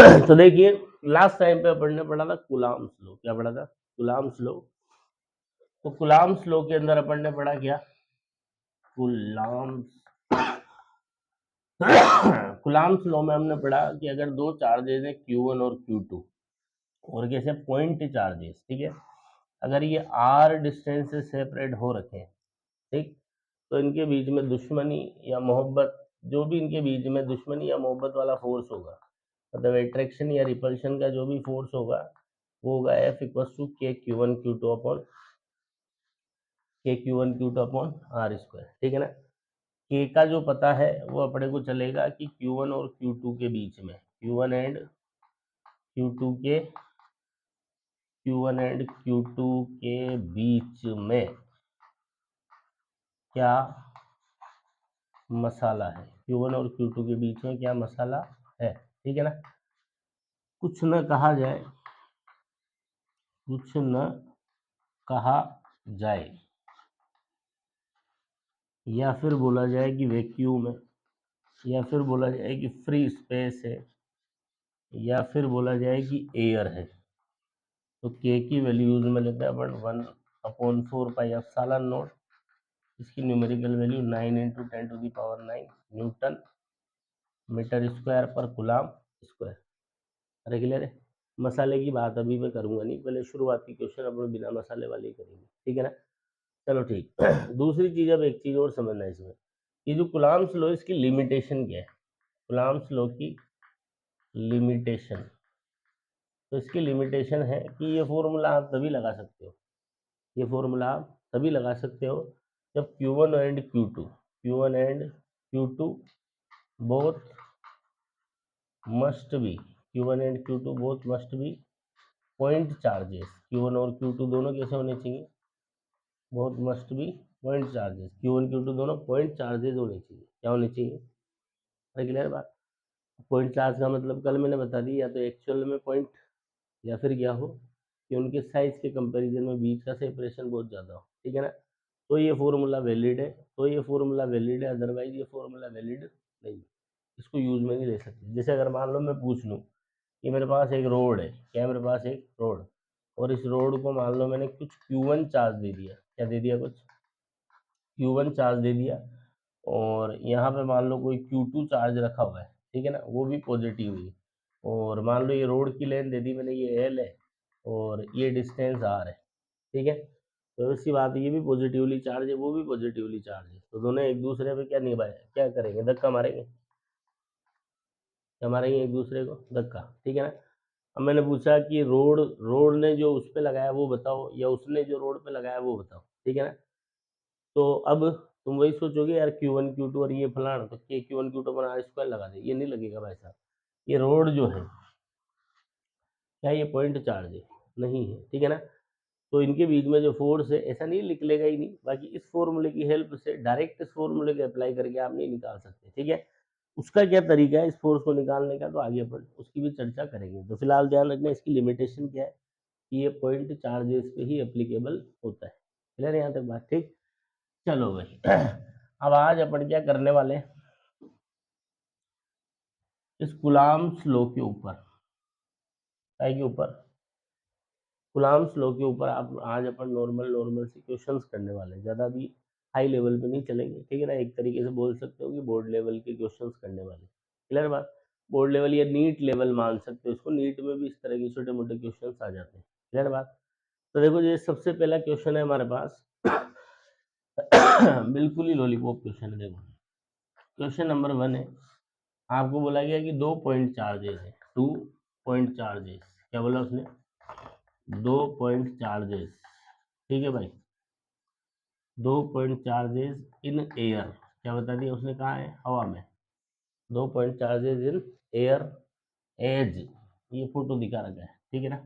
तो देखिए last time पे अपन ने पढ़ा था कूलाम्स लॉ। क्या पढ़ा था? Coulombs law. तो कूलाम्स लॉ के अंदर अपन ने पढ़ा क्या? कूलाम्स कूलाम्स लॉ में हमने पढ़ा कि अगर दो चार्जेस है Q1 और Q2 और कैसे पॉइंट चार्जेस, ठीक है, अगर ये r डिस्टेंस से सेपरेट हो रखे हैं, ठीक, तो इनके बीच में दुश्मनी या मोहब्बत, जो भी इनके बीच में दुश्मनी या मोहब्बत वाला फोर्स होगा, मतलब अट्रैक्शन या रिपल्शन का जो भी फोर्स होगा, वो होगा F इक्वल्स टू के Q1 Q2 upon R square, ठीक है ना। K का जो पता है वो अपने को चलेगा कि Q1 और Q2 के बीच में, Q1 एंड Q2 के बीच में क्या मसाला है, Q1 और Q2 के बीच में क्या मसाला है, ठीक है ना। कुछ न कहा जाए, कुछ न कहा जाए, या फिर बोला जाए कि वैक्यूम है, या फिर बोला जाए कि फ्री स्पेस है, या फिर बोला जाए कि एयर है, तो के की वैल्यू यूज में लेते हैं अपन 1/4 पाई ε0। इसकी numerical value 9 × 10⁹ newton metre square पर कूलाम स्क्वायर। अरे क्लियर है। मसाले की बात अभी मैं करूंगा नहीं, पहले शुरुआती क्वेश्चन अपन बिना मसाले वाले ही करेंगे, ठीक है ना। चलो ठीक। दूसरी चीज, अब एक चीज और समझना है इसमें, ये जो कूलाम्स लॉ, इसकी लिमिटेशन क्या है? कूलाम्स लॉ की लिमिटेशन, तो इसकी लिमिटेशन है कि ये फॉर्मूला आप तभी लगा सकते हो, ये फॉर्मूला आप तभी लगा सकते हो जब Q1 and Q2 both must be, Q1 and Q2 both must be point charges. Q1 और Q2 दोनों कैसे होने चाहिए? Both must be point charges. Q1 Q2 दोनों पॉइंट चार्जेस होने चाहिए। क्या होने चाहिए? क्लियर बात। पॉइंट चार्ज का मतलब कल मैंने बता दी, या तो एक्चुअल में पॉइंट, या फिर क्या हो कि उनके साइज के कंपैरिजन में बीच का सेपरेशन बहुत ज़्यादा हो, ठीक है ना। तो ये फॉर्मूला वैलिड है, अदरवाइज ये फॉर्मूला वैलिड नहीं है, इसको यूज में नहीं ले सकते। जैसे अगर मान लो मैं पूछ लूँ कि मेरे पास एक रोड है, क्या मेरे पास एक रोड, और इस रोड को मान लो मैंने कुछ Q1 चार्ज दे दिया, क्या दे दिया? कुछ Q1 चार्ज दे दिया, और यहाँ पे मान लो कोई Q2 चार्ज रखा हुआ है, ठीक है ना, वो भी पॉजिटिव ही, और मान लो ये रोड की लेंथ दे दी मैंने, ये L है और ये डिस्टेंस R है, ठीक है। तो इसकी बात, ये भी पॉजिटिवली चार्ज है, वो भी पॉजिटिवली चार्ज है, तो दोनों एक दूसरे पे क्या निभाए, क्या करेंगे? धक्का मारेंगे, क्या मारेंगे? एक दूसरे को धक्का, ठीक है ना। अब मैंने पूछा कि रोड ने जो उस पे लगाया वो बताओ, या उसने जो रोड पे लगाया वो बताओ, ठीक है ना। तो अब तुम वही सोचोगे यार Q1 Q2 और ये फलाना, तो के Q1 Q2 पर R स्क्वायर लगा दे, ये नहीं लगेगा भाई साहब। ये रोड जो है, क्या ये पॉइंट चार्ज है? नहीं है, ठीक है ना। तो इनके बीच में जो फोर्स है, ऐसा नहीं लिख लेगा ही नहीं, बाकी इस फॉर्मूले की हेल्प से डायरेक्ट इस फॉर्मूले को अप्लाई करके आप नहीं निकाल सकते, ठीक है। उसका क्या तरीका है इस फोर्स को निकालने का, तो आगे अपन उसकी भी चर्चा करेंगे। तो फिलहाल ध्यान रखना इसकी लिमिटेशन क्या है, कि ये पॉइंट चार्जेस पे ही एप्लीकेबल होता है। क्लियर है यहाँ तक बात? ठीक, चलो भाई। अब आज अपन क्या करने वाले हैं, इस कूलाम्स लॉ के ऊपर, के ऊपर, कूलाम्स लॉ के ऊपर आप आज अपन नॉर्मल से क्वेश्चंस करने वाले हैं, ज़्यादा भी हाई लेवल पे नहीं चलेंगे, ठीक है ना। एक तरीके से बोल सकते हो कि बोर्ड लेवल के क्वेश्चंस करने वाले। क्लियर बात? बोर्ड लेवल या नीट लेवल मान सकते हो इसको, नीट में भी इस तरह के छोटे मोटे क्वेश्चंस आ जाते हैं। क्लियर बात? तो देखो, ये सबसे पहला क्वेश्चन है हमारे पास। बिल्कुल ही लॉलीपॉप क्वेश्चन है। देखो, क्वेश्चन नंबर 1 है, आपको बोला गया कि 2 पॉइंट चार्जेस है, 2 पॉइंट चार्जेस, क्या बोला उसने? 2 पॉइंट चार्जेस, ठीक है भाई, 2 पॉइंट चार्जेस इन एयर, क्या बता दिया उसने? कहा है? हवा में। 2 point charges in air as, ये फोटो दिखा रखा है, ठीक है ना।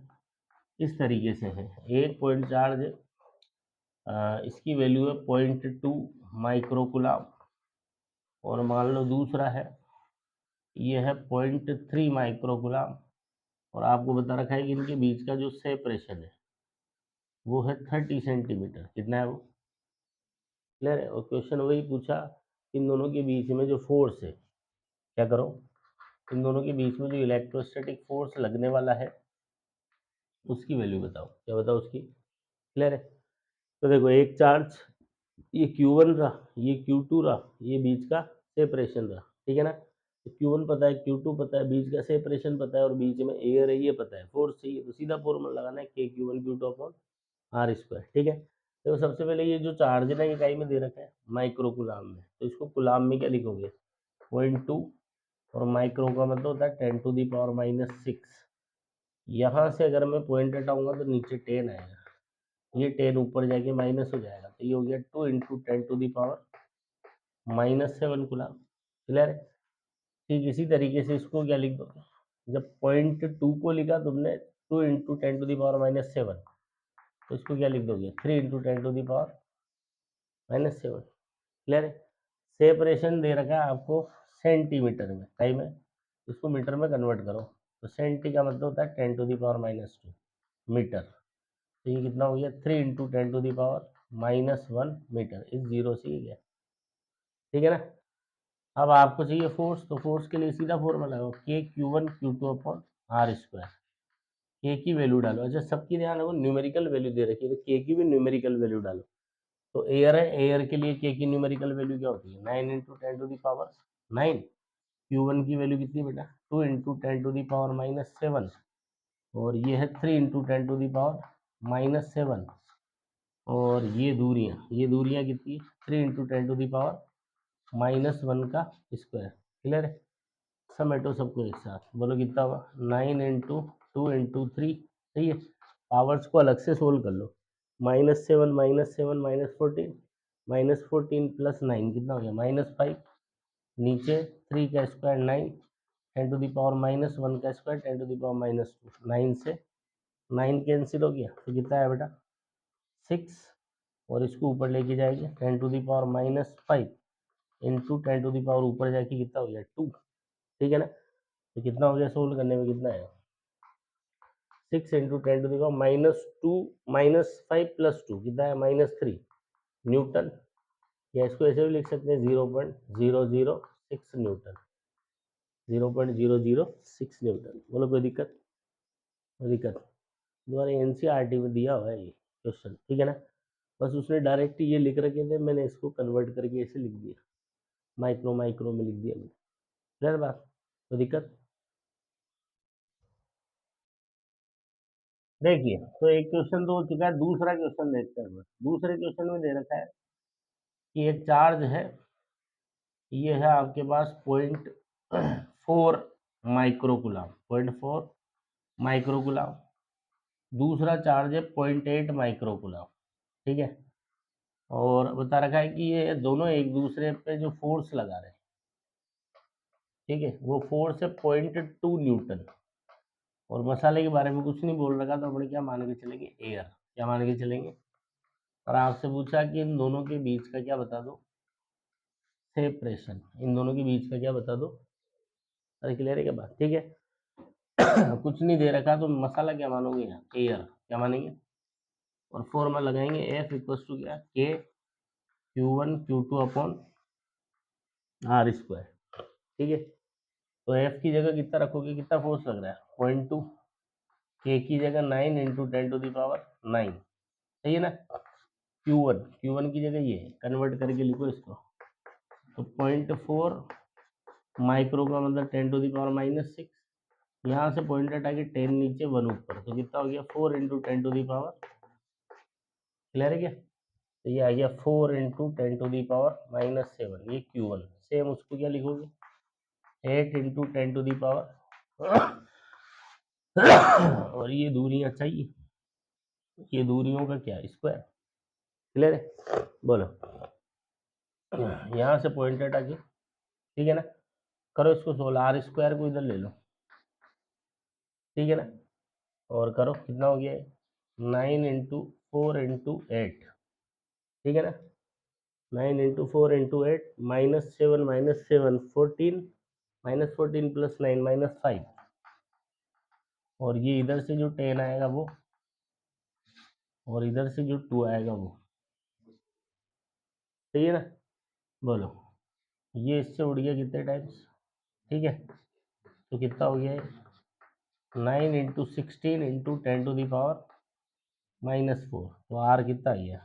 इस तरीके से है, एक पॉइंट चार्ज, इसकी वैल्यू है 0.2 माइक्रोकुलाम, और मान लो दूसरा है, ये है 0.3 माइक्रोकुलाम, और आपको बता रखा है कि इनके बीच का जो सेपरेशन है वो है 30 सेंटीमीटर। कितना है वो? क्लियर है। और क्वेश्चन वही पूछा, इन दोनों के बीच में जो फोर्स है, क्या करो, इन दोनों के बीच में जो इलेक्ट्रोस्टैटिक फोर्स लगने वाला है उसकी वैल्यू बताओ। क्या बताओ उसकी? क्लियर है? तो देखो एक चार्ज ये Q1 रहा, ये Q2 रहा, ये बीच का सेपरेशन रहा, ठीक है ना। तो Q1 पता है, Q2 पता है, बीच का सेपरेशन पता है और बीच में एयर है ये पता है, फोर्स चाहिए तो सीधा फॉर्मूला लगाना है K Q1 Q2 upon R square, ठीक है। तो सबसे पहले ये जो चार्ज है ना ये इकाई में दे रखा है माइक्रो कुलाम में, तो इसको कुलाम में क्या लिखोगे? 0.2 और माइक्रो का मतलब होता है 10⁻⁻6। यहाँ से अगर मैं पॉइंट हटाऊंगा तो नीचे 10 आएगा, ये 10 ऊपर जाके माइनस हो जाएगा, तो ये हो गया 2 × 10⁻⁻7 कुलाम। क्लियर है? ठीक इसी तरीके से इसको क्या लिख दो, जब 0.2 को लिखा तुमने 2 × 10⁻⁻7, तो इसको क्या लिख दोगे? 3 × 10⁻⁻7। क्लियर है? सेपरेशन दे रखा है आपको सेंटीमीटर में, सही में इसको मीटर में कन्वर्ट करो, तो सेंटी का मतलब होता है 10⁻⁻2 मीटर। तो ये कितना हो गया? 3 × 10⁻⁻1 मीटर, इस जीरो से ही गया, ठीक है ना। अब आपको चाहिए फोर्स, तो फोर्स के लिए सीधा फॉर्मूला लगाओ K Q1 Q2 upon R square. K की वैल्यू डालो, अच्छा सबकी ध्यान रखो न्यूमेरिकल वैल्यू दे रखी है तो K की भी न्यूमेरिकल वैल्यू डालो। तो एयर है, एयर के लिए K की न्यूमेरिकल वैल्यू क्या होती है? 9 × 10⁻9। Q1 की वैल्यू कितनी बेटा? 2 × 10⁻⁻7 और ये है 3 × 10⁻⁻7 और ये दूरियां कितनी? 3 × 10⁻⁻1 का स्क्वायर। क्लियर है? समेटो सबको एक साथ, बोलो कितना हुआ? 9 × 2 × 3, सही है। पावर्स को अलग से सोल्व कर लो, -7 -7 -14, -14 + 9 कितना हो गया? -5, नीचे 3 का स्क्वायर 9, 10⁻⁻1 का स्क्वायर 10⁻⁻2, 9 से 9 कैंसिल हो गया, तो कितना है बेटा? 6, और इसको ऊपर लेके जाएंगे 10⁻⁻5 इंटू 10 ऊपर जाके कितना हो गया? 2, ठीक है ना। तो कितना हो गया? सोल्व करने में कितना है? 6 × 10⁻2 -5 + 2 कितना है? -3 न्यूटन, या इसको ऐसे भी लिख सकते हैं 0.006 न्यूटन, 0.006 न्यूटन। बोलो कोई दिक्कत? कोई दिक्कत? तुम्हारे एनसीईआरटी में दिया हुआ है ये क्वेश्चन, ठीक है ना। बस उसने डायरेक्ट ये लिख रखे थे, मैंने इसको कन्वर्ट करके ऐसे लिख दिया, माइक्रो माइक्रो में लिख दिया मैंने। क्लियर बात? कोई दिक्कत? देखिए तो एक क्वेश्चन तो हो चुका है, दूसरा क्वेश्चन देखते हैं। दूसरे क्वेश्चन में दे रखा है कि एक चार्ज है, ये है आपके पास 0.4 माइक्रोकुलाम, 0.4 माइक्रोकुलाम। दूसरा चार्ज है 0.8 माइक्रोकुलाम, ठीक है। और बता रखा है कि ये दोनों एक दूसरे पे जो फोर्स लगा रहे हैं, ठीक है, वो फोर्स है 0.2 न्यूटन। और मसाले के बारे में कुछ नहीं बोल रखा, तो अपने क्या मान के चलेंगे? एयर। क्या मान के चलेंगे? और आपसे पूछा कि इन दोनों के बीच का क्या बता दो? सेपरेशन। इन दोनों के बीच का क्या बता दो? अरे क्लियर है क्या बात? ठीक है। कुछ नहीं दे रखा तो मसाला क्या मानोगे? यहाँ एयर क्या मानेंगे, और फॉर्मूला लगाएंगे F इक्वल टू क्या? K Q1 Q2 upon R square, ठीक है। तो F की जगह कितना रखोगे? कितना फोर्स लग रहा है? 0.2। K की जगह 9 × 10⁻9, सही है ना। Q1 की जगह ये कन्वर्ट करके लिखो इसको, तो 0.4 माइक्रो का मतलब 10⁻⁻6, यहाँ से पॉइंट हटा के 10 नीचे 1 ऊपर, तो कितना हो गया? 4 × 10⁻। क्लियर है क्या? तो ये आ गया 4 × 10⁻⁻7, ये Q1। सेम उसको क्या लिखोगे? 8 × 10⁻। और ये दूरियां चाहिए, ये दूरियों का क्या? स्क्वायर। क्लियर है? बोलो यहाँ से पॉइंट हटा के, ठीक है ना। करो इसको सोल्व, R स्क्वायर को इधर ले लो, ठीक है ना। और करो कितना हो गया? 9 × 4 × 8, ठीक है ना। 9 × 4 × 8 -7 -7 14, -14 + 9 -5, और ये इधर से जो 10 आएगा वो, और इधर से जो 2 आएगा वो, सही है ना। बोलो ये इससे उड़ गया कितने टाइम्स? ठीक है। तो कितना हो गया ये 9 इंटू 16 इंटू 10⁻⁻4। तो आर कितना आ गया,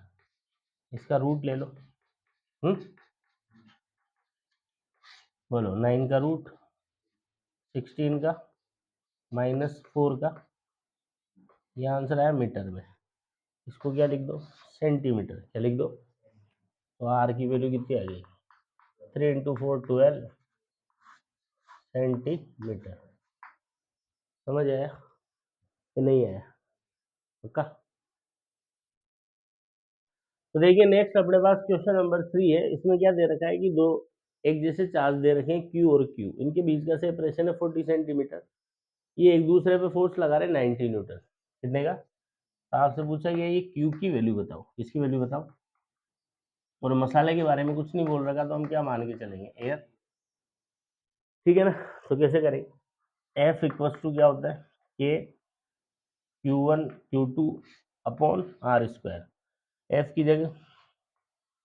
इसका रूट ले लो। बोलो 9 का रूट, 16 का, -4 का, ये आंसर आया मीटर में। इसको क्या लिख दो, सेंटीमीटर। क्या लिख दो, तो आर की वैल्यू कितनी आ गई 3 इंटू 4 12 सेंटीमीटर। समझ आया कि नहीं आया, पक्का? तो देखिए नेक्स्ट अपने पास क्वेश्चन नंबर 3 है। इसमें क्या दे रखा है कि दो एक जैसे चार्ज दे रखे हैं Q और Q, इनके बीच का सेपरेशन है 40 सेंटीमीटर। ये एक दूसरे पे फोर्स लगा रहे 90 न्यूटन। कितने का? तो आपसे पूछा गया ये Q की वैल्यू बताओ, किसकी वैल्यू बताओ। और मसाले के बारे में कुछ नहीं बोल रखा, तो हम क्या मान के चलेंगे, एयर। ठीक है ना? तो कैसे करेंगे, F इक्वल टू क्या होता है, K Q1 Q2 upon R square. F की जगह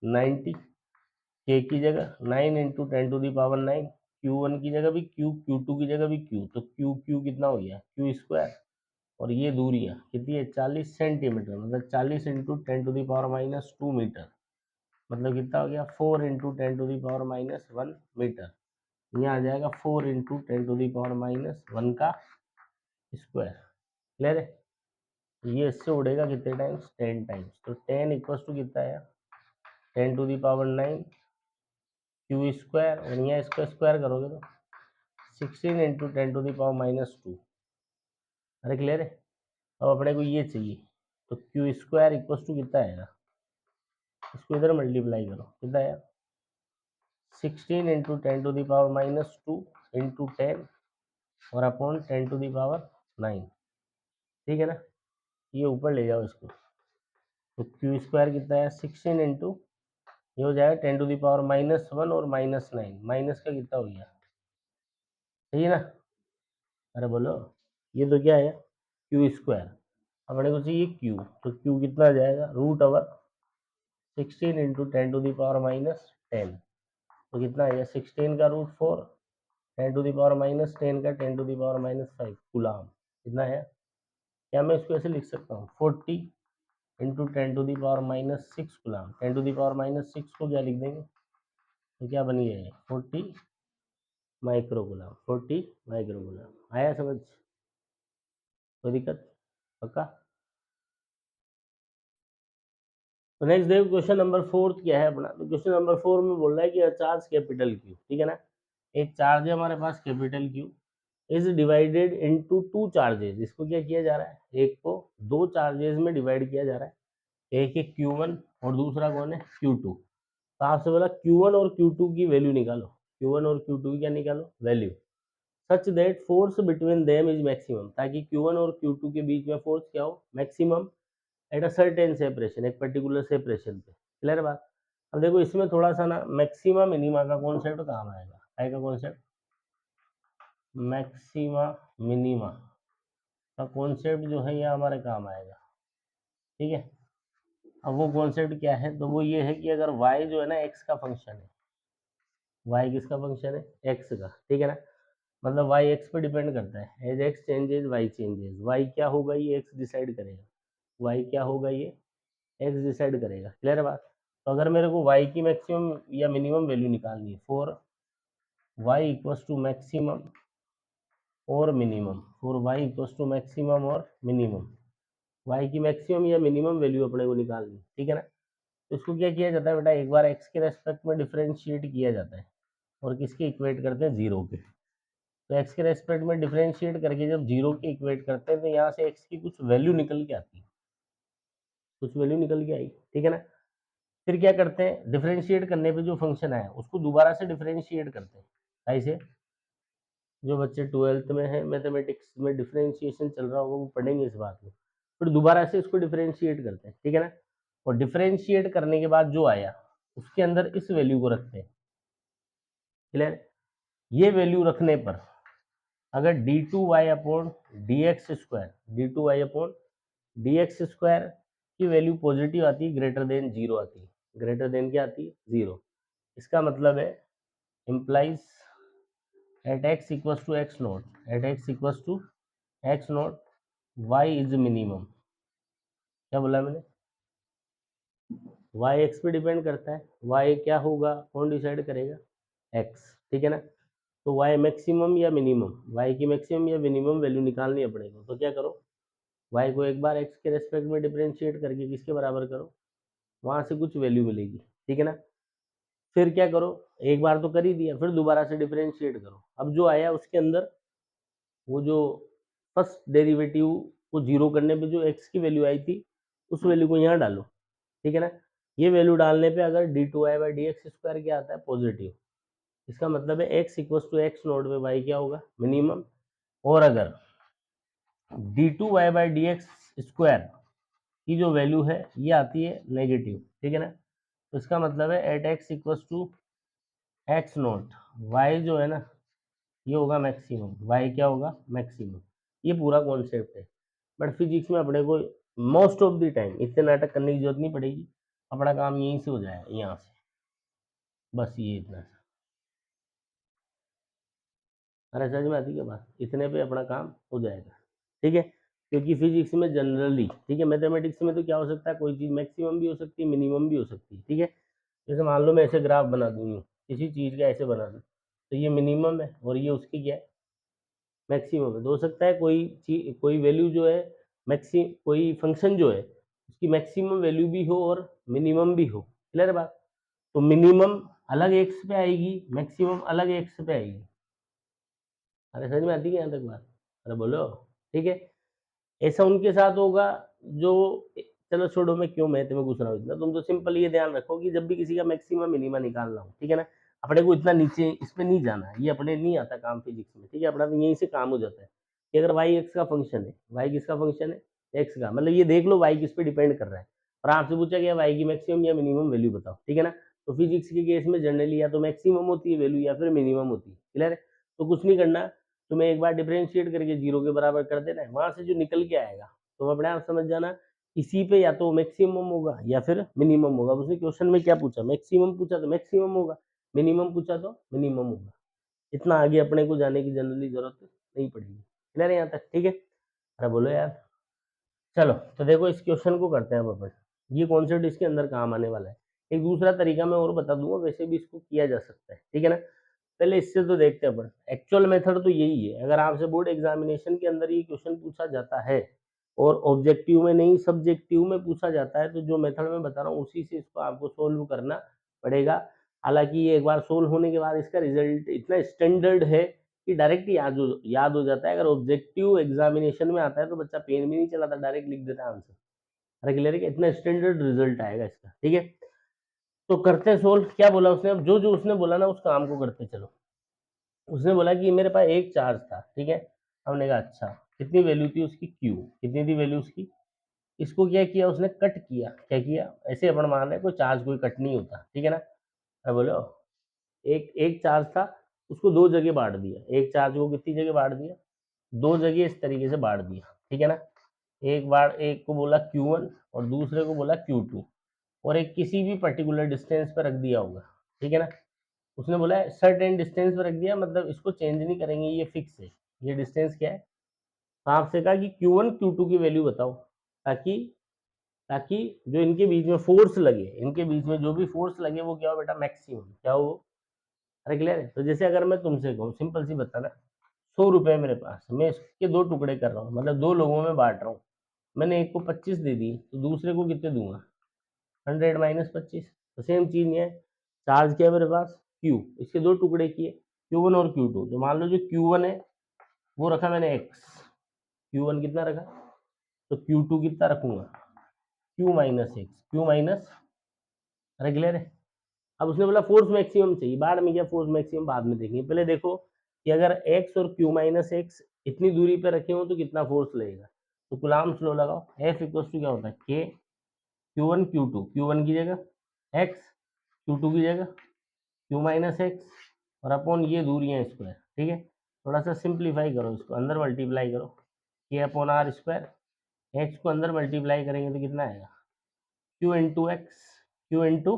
90, K की जगह 9 इंटू 10⁻⁹, Q1 की जगह भी Q, Q2 की जगह भी Q, तो Q कितना हो गया Q स्क्वायर। और ये दूरियां कितनी है 40 सेंटीमीटर, मतलब 40 इंटू 10⁻⁻2 मीटर, मतलब कितना हो गया 4 इंटू 10⁻⁻1 मीटर। यहाँ आ जाएगा 4 इंटू 10⁻⁻1 का स्क्वायर। क्लियर है? ये इससे उड़ेगा कितने टाइम्स, 10 टाइम्स। तो 10 इक्वल टू कितना है 10⁹ Q स्क्वायर, और यहाँ इसको स्क्वायर करोगे तो 16 इंटू 10⁻⁻2। अरे क्लियर है? अब अपने को ये चाहिए, तो Q स्क्वायर इक्वल टू कितना आएगा, इसको इधर मल्टीप्लाई करो, कितना आया 16 इंटू 10⁻⁻2 इंटू 10 और अपॉन 10⁻9। ठीक है ना? ये ऊपर ले जाओ इसको, तो Q स्क्वायर कितना है 16 इंटू, ये हो जाएगा 10⁻⁻1 और -9, माइनस का कितना हो गया, सही है ना? अरे बोलो, ये तो क्या है Q स्क्वायर, अपने को चाहिए Q, तो Q कितना आ जाएगा √ओवर 16 इंटू 10⁻10। तो कितना है 16 का √4, 10⁻10 का 10⁻5 गुलाम। कितना है, क्या मैं इसको ऐसे लिख सकता हूँ 40 इंटू 10⁻6 गुलाम। 10⁻6 को क्या लिख देंगे, तो क्या बन गया है 40 माइक्रो गुलाम। 40 माइक्रो गुलाम। आया समझ, कोई दिक्कत, पक्का? तो नेक्स्ट देखो क्वेश्चन नंबर 4 क्या है अपना। तो क्वेश्चन नंबर 4 में बोल रहा है कि चार्ज कैपिटल Q, ठीक है ना, एक चार्ज है हमारे पास capital Q, is divided into 2 charges. इसको क्या किया जा रहा है, एक को 2 चार्जेस में डिवाइड किया जा रहा है, एक है Q1 और दूसरा कौन है Q2। तो आपसे बोला Q1 और Q2 की वैल्यू निकालो, Q1 और Q2 की क्या निकालो, value, such that force between them is maximum, ताकि Q1 और Q2 के बीच में फोर्स क्या हो, maximum, at a certain separation, एक पर्टिकुलर सेपरेशन पे। क्लियर बात? अब देखो इसमें थोड़ा सा ना मैक्सिमा मिनिमा का कॉन्सेप्ट काम आएगा। आएगा कॉन्सेप्ट, मैक्सिमा मिनिमा का कॉन्सेप्ट जो है ये हमारे काम आएगा। ठीक है? अब वो कॉन्सेप्ट क्या है, तो वो ये है कि अगर y जो है ना x का फंक्शन है, y किसका फंक्शन है, x का, ठीक है ना, मतलब y x पे डिपेंड करता है, as x changes y changes, y क्या होगा ये x डिसाइड करेगा, y क्या होगा ये x डिसाइड करेगा। क्लियर है बात? तो अगर मेरे को y की मैक्सिमम या मिनिमम वैल्यू निकालनी है for y equals to maximum और minimum, for y equals to maximum और मिनिमम, y की मैक्सिमम या मिनिमम वैल्यू अपने को निकालनी, ठीक है ना। तो इसको क्या किया जाता है बेटा, एक बार x के रेस्पेक्ट में डिफरेंशिएट किया जाता है, और किसके इक्वेट करते हैं, जीरो के। तो x के रेस्पेक्ट में डिफरेंशिएट करके जब जीरो के इक्वेट करते हैं, तो यहाँ से x की कुछ वैल्यू निकल के आती है, कुछ वैल्यू निकल के आई, ठीक है ना। फिर क्या करते हैं, डिफरेंशिएट करने पे जो फंक्शन आया उसको दोबारा से डिफरेंशिएट करते हैं। ऐसे जो बच्चे 12th में है मैथमेटिक्स में डिफरेंशिएशन चल रहा होगा वो पढ़ेंगे इस बात को। फिर दोबारा से इसको डिफरेंशिएट करते हैं, ठीक है ना। और डिफरेंशिएट करने के बाद जो आया उसके अंदर इस वैल्यू को रखते हैं। क्लियर? ये वैल्यू रखने पर अगर d2y upon dx square, d2y upon dx square की वैल्यू पॉजिटिव आती है, ग्रेटर देन जीरो आती है, ग्रेटर देन क्या आती है, जीरो। इसका मतलब है implies at x equals to x nought, at x equals to x nought y is minimum. क्या बोला मैंने? वाई एक्स पे डिपेंड करता है, वाई क्या होगा कौन डिसाइड करेगा? एक्स, ठीक है ना। तो वाई मैक्सिमम या मिनिमम, वाई की मैक्सिमम या मिनिमम वैल्यू निकालनी है अपने को, तो क्या करो, वाई को एक बार एक्स के रेस्पेक्ट में डिफरेंशिएट करके किसके बराबर करो, वहां से कुछ वैल्यू मिलेगी, ठीक है ना। फिर क्या करो, एक बार तो कर ही दिया, फिर दोबारा से डिफरेंशिएट करो, अब जो आया उसके अंदर वो जो फर्स्ट डेरिवेटिव को जीरो करने पे जो एक्स की वैल्यू आई थी उस वैल्यू को यहाँ डालो, ठीक है ना। ये वैल्यू डालने पे अगर d two y by d x square क्या आता है? पॉजिटिव। इसका मतलब है x equal to x nought पे वाई क्या होगा? मिनिमम। और अगर d two y by d x square की जो वैल्यू है ये आती है नेगेटिव, ठीक है ना, तो इसका मतलब है at x equal to x nought y जो है ना ये होगा मैक्सिमम, वाई क्या होगा? मैक्सिमम। ये पूरा कॉन्सेप्ट है, बट फिजिक्स में अपने को मोस्ट ऑफ द टाइम इतने नाटक करने की जरूरत नहीं पड़ेगी, अपना काम यहीं से हो जाएगा, यहाँ से, बस ये इतना सा। अरे समझ में आती है बात? इतने पे अपना काम हो जाएगा, ठीक है। क्योंकि फिजिक्स में जनरली, ठीक है, मैथमेटिक्स में तो क्या हो सकता है, कोई चीज़ मैक्सिमम भी हो सकती है, मिनिमम भी हो सकती है, ठीक है। जैसे मान लो मैं ऐसे ग्राफ बना दूँ यूँ, किसी चीज़ का ऐसे बना दूँ, तो ये मिनिमम है और ये उसकी क्या है? मैक्सिमम है। तो हो सकता है कोई चीज, कोई वैल्यू जो है कोई फंक्शन जो है उसकी मैक्सिमम वैल्यू भी हो और मिनिमम भी हो, क्लियर बात? तो मिनिमम अलग एक्स पे आएगी, मैक्सिमम अलग एक्स पे आएगी। अरे समझ में आती है यहाँ तक बात? अरे बोलो, ठीक है। ऐसा उनके साथ होगा जो, चलो छोड़ो, मैं क्यों मैं तुम्हें पूछ रहा हूँ इतना, तुम तो सिंपल ये ध्यान रखो कि जब भी किसी का मैक्सिमम मिनिमम निकालना हो, ठीक है ना, अपने को इतना नीचे इस पे नहीं जाना है, ये अपने नहीं आता काम फिजिक्स में, ठीक है, अपना तो यहीं से काम हो जाता है कि अगर वाई एक्स का फंक्शन है, वाई किसका फंक्शन है? एक्स का, मतलब ये देख लो वाई किस पे डिपेंड कर रहा है, और आपसे पूछा गया वाई की मैक्सिमम या मिनिमम वैल्यू बताओ, ठीक है ना। तो फिजिक्स के केस में जनरली या तो मैक्सिमम होती है वैल्यू या फिर मिनिमम होती है, क्लियर है। तो कुछ नहीं करना, तुम्हें एक बार डिफरेंशिएट करके जीरो के बराबर कर देना है, वहां से जो निकल के आएगा तो अपने आप समझ जाना इसी पे या तो मैक्सिमम होगा या फिर मिनिमम होगा। उसने क्वेश्चन में क्या पूछा? मैक्सिमम पूछा तो मैक्सिमम होगा, मिनिमम पूछा तो मिनिमम होगा। इतना आगे अपने को जाने की जनरली जरूरत नहीं पड़ेगी, क्लियर है यहाँ तक? ठीक है, अरे बोलो यार। चलो तो देखो इस क्वेश्चन को करते हैं अब अपन, ये कॉन्सेप्ट इसके अंदर काम आने वाला है। एक दूसरा तरीका मैं और बता दूंगा, वैसे भी इसको किया जा सकता है, ठीक है ना। पहले इससे तो देखते हैं अपन, एक्चुअल मेथड तो यही है, अगर आपसे बोर्ड एग्जामिनेशन के अंदर ये क्वेश्चन पूछा जाता है और ऑब्जेक्टिव में नहीं सब्जेक्टिव में पूछा जाता है, तो जो मेथड मैं बता रहा हूँ उसी से इसको आपको सोल्व करना पड़ेगा। हालांकि ये एक बार सोल्व होने के बाद इसका रिजल्ट इतना स्टैंडर्ड है कि डायरेक्ट याद हो जाता है। अगर ऑब्जेक्टिव एग्जामिनेशन में आता है तो बच्चा पेन भी नहीं चलाता, डायरेक्ट लिख देता है आंसर। अरे क्लियर है कि इतना स्टैंडर्ड रिजल्ट आएगा इसका, ठीक है। तो करते हैं सोल्व, क्या बोला उसने, अब जो जो उसने बोला ना उस काम को करते चलो। उसने बोला कि मेरे पास एक चार्ज था, ठीक है। हमने कहा अच्छा, कितनी वैल्यू थी उसकी? क्यू। कितनी थी वैल्यू उसकी? इसको क्या किया उसने? कट किया। क्या किया? ऐसे अपन मान रहे हैं कोई चार्ज कोई कट नहीं होता, ठीक है ना। अब बोलो, एक एक चार्ज था, उसको दो जगह बांट दिया, एक चार्ज को कितनी जगह बांट दिया? दो जगह इस तरीके से बांट दिया, ठीक है ना। एक को बोला Q1 और दूसरे को बोला Q2, और एक किसी भी पर्टिकुलर डिस्टेंस पर रख दिया होगा, ठीक है ना। उसने बोला है सर्टेन डिस्टेंस पर रख दिया, मतलब इसको चेंज नहीं करेंगे, ये फिक्स है। ये डिस्टेंस क्या है? तो आपसे कहा कि Q1 Q2 की वैल्यू बताओ, ताकि ताकि जो इनके बीच में फोर्स लगे, इनके बीच में जो भी फोर्स लगे वो क्या हो बेटा? मैक्सिमम क्या हो? अरे क्लियर है। तो जैसे अगर मैं तुमसे कहूँ, सिंपल सी बताना, 100 रुपए मेरे पास, मैं इसके दो टुकड़े कर रहा हूँ, मतलब दो लोगों में बांट रहा हूँ। मैंने एक को 25 दे दी, तो दूसरे को कितने दूंगा? 100 माइनस 25। तो सेम चीज है, चार्ज क्या है मेरे पास? Q, इसके दो टुकड़े किए, Q1 और Q2। तो मान लो जो Q1 है वो रखा मैंने x, Q1 कितना रखा, तो Q2 कितना रखूंगा? Q minus x, Q minus. अरे क्लियर है। अब उसने बोला फोर्स मैक्सिमम चाहिए, बाद में क्या फोर्स मैक्सिमम बाद में देखेंगे, पहले देखो कि अगर x और Q माइनस एक्स इतनी दूरी पे रखे हो तो कितना फोर्स लगेगा। तो कुलाम्स लॉ लगाओ, F इक्वल्स टू क्या होता है? K Q1 Q2, Q1 की जगह x, Q2 की जगह Q माइनस एक्स, और अपॉन ये दूरियां स्क्वायर, ठीक है। थोड़ा सा सिंप्लीफाई करो, इसको अंदर मल्टीप्लाई करो, K upon r square, x को अंदर मल्टीप्लाई करेंगे तो कितना आएगा? Q into x, Q into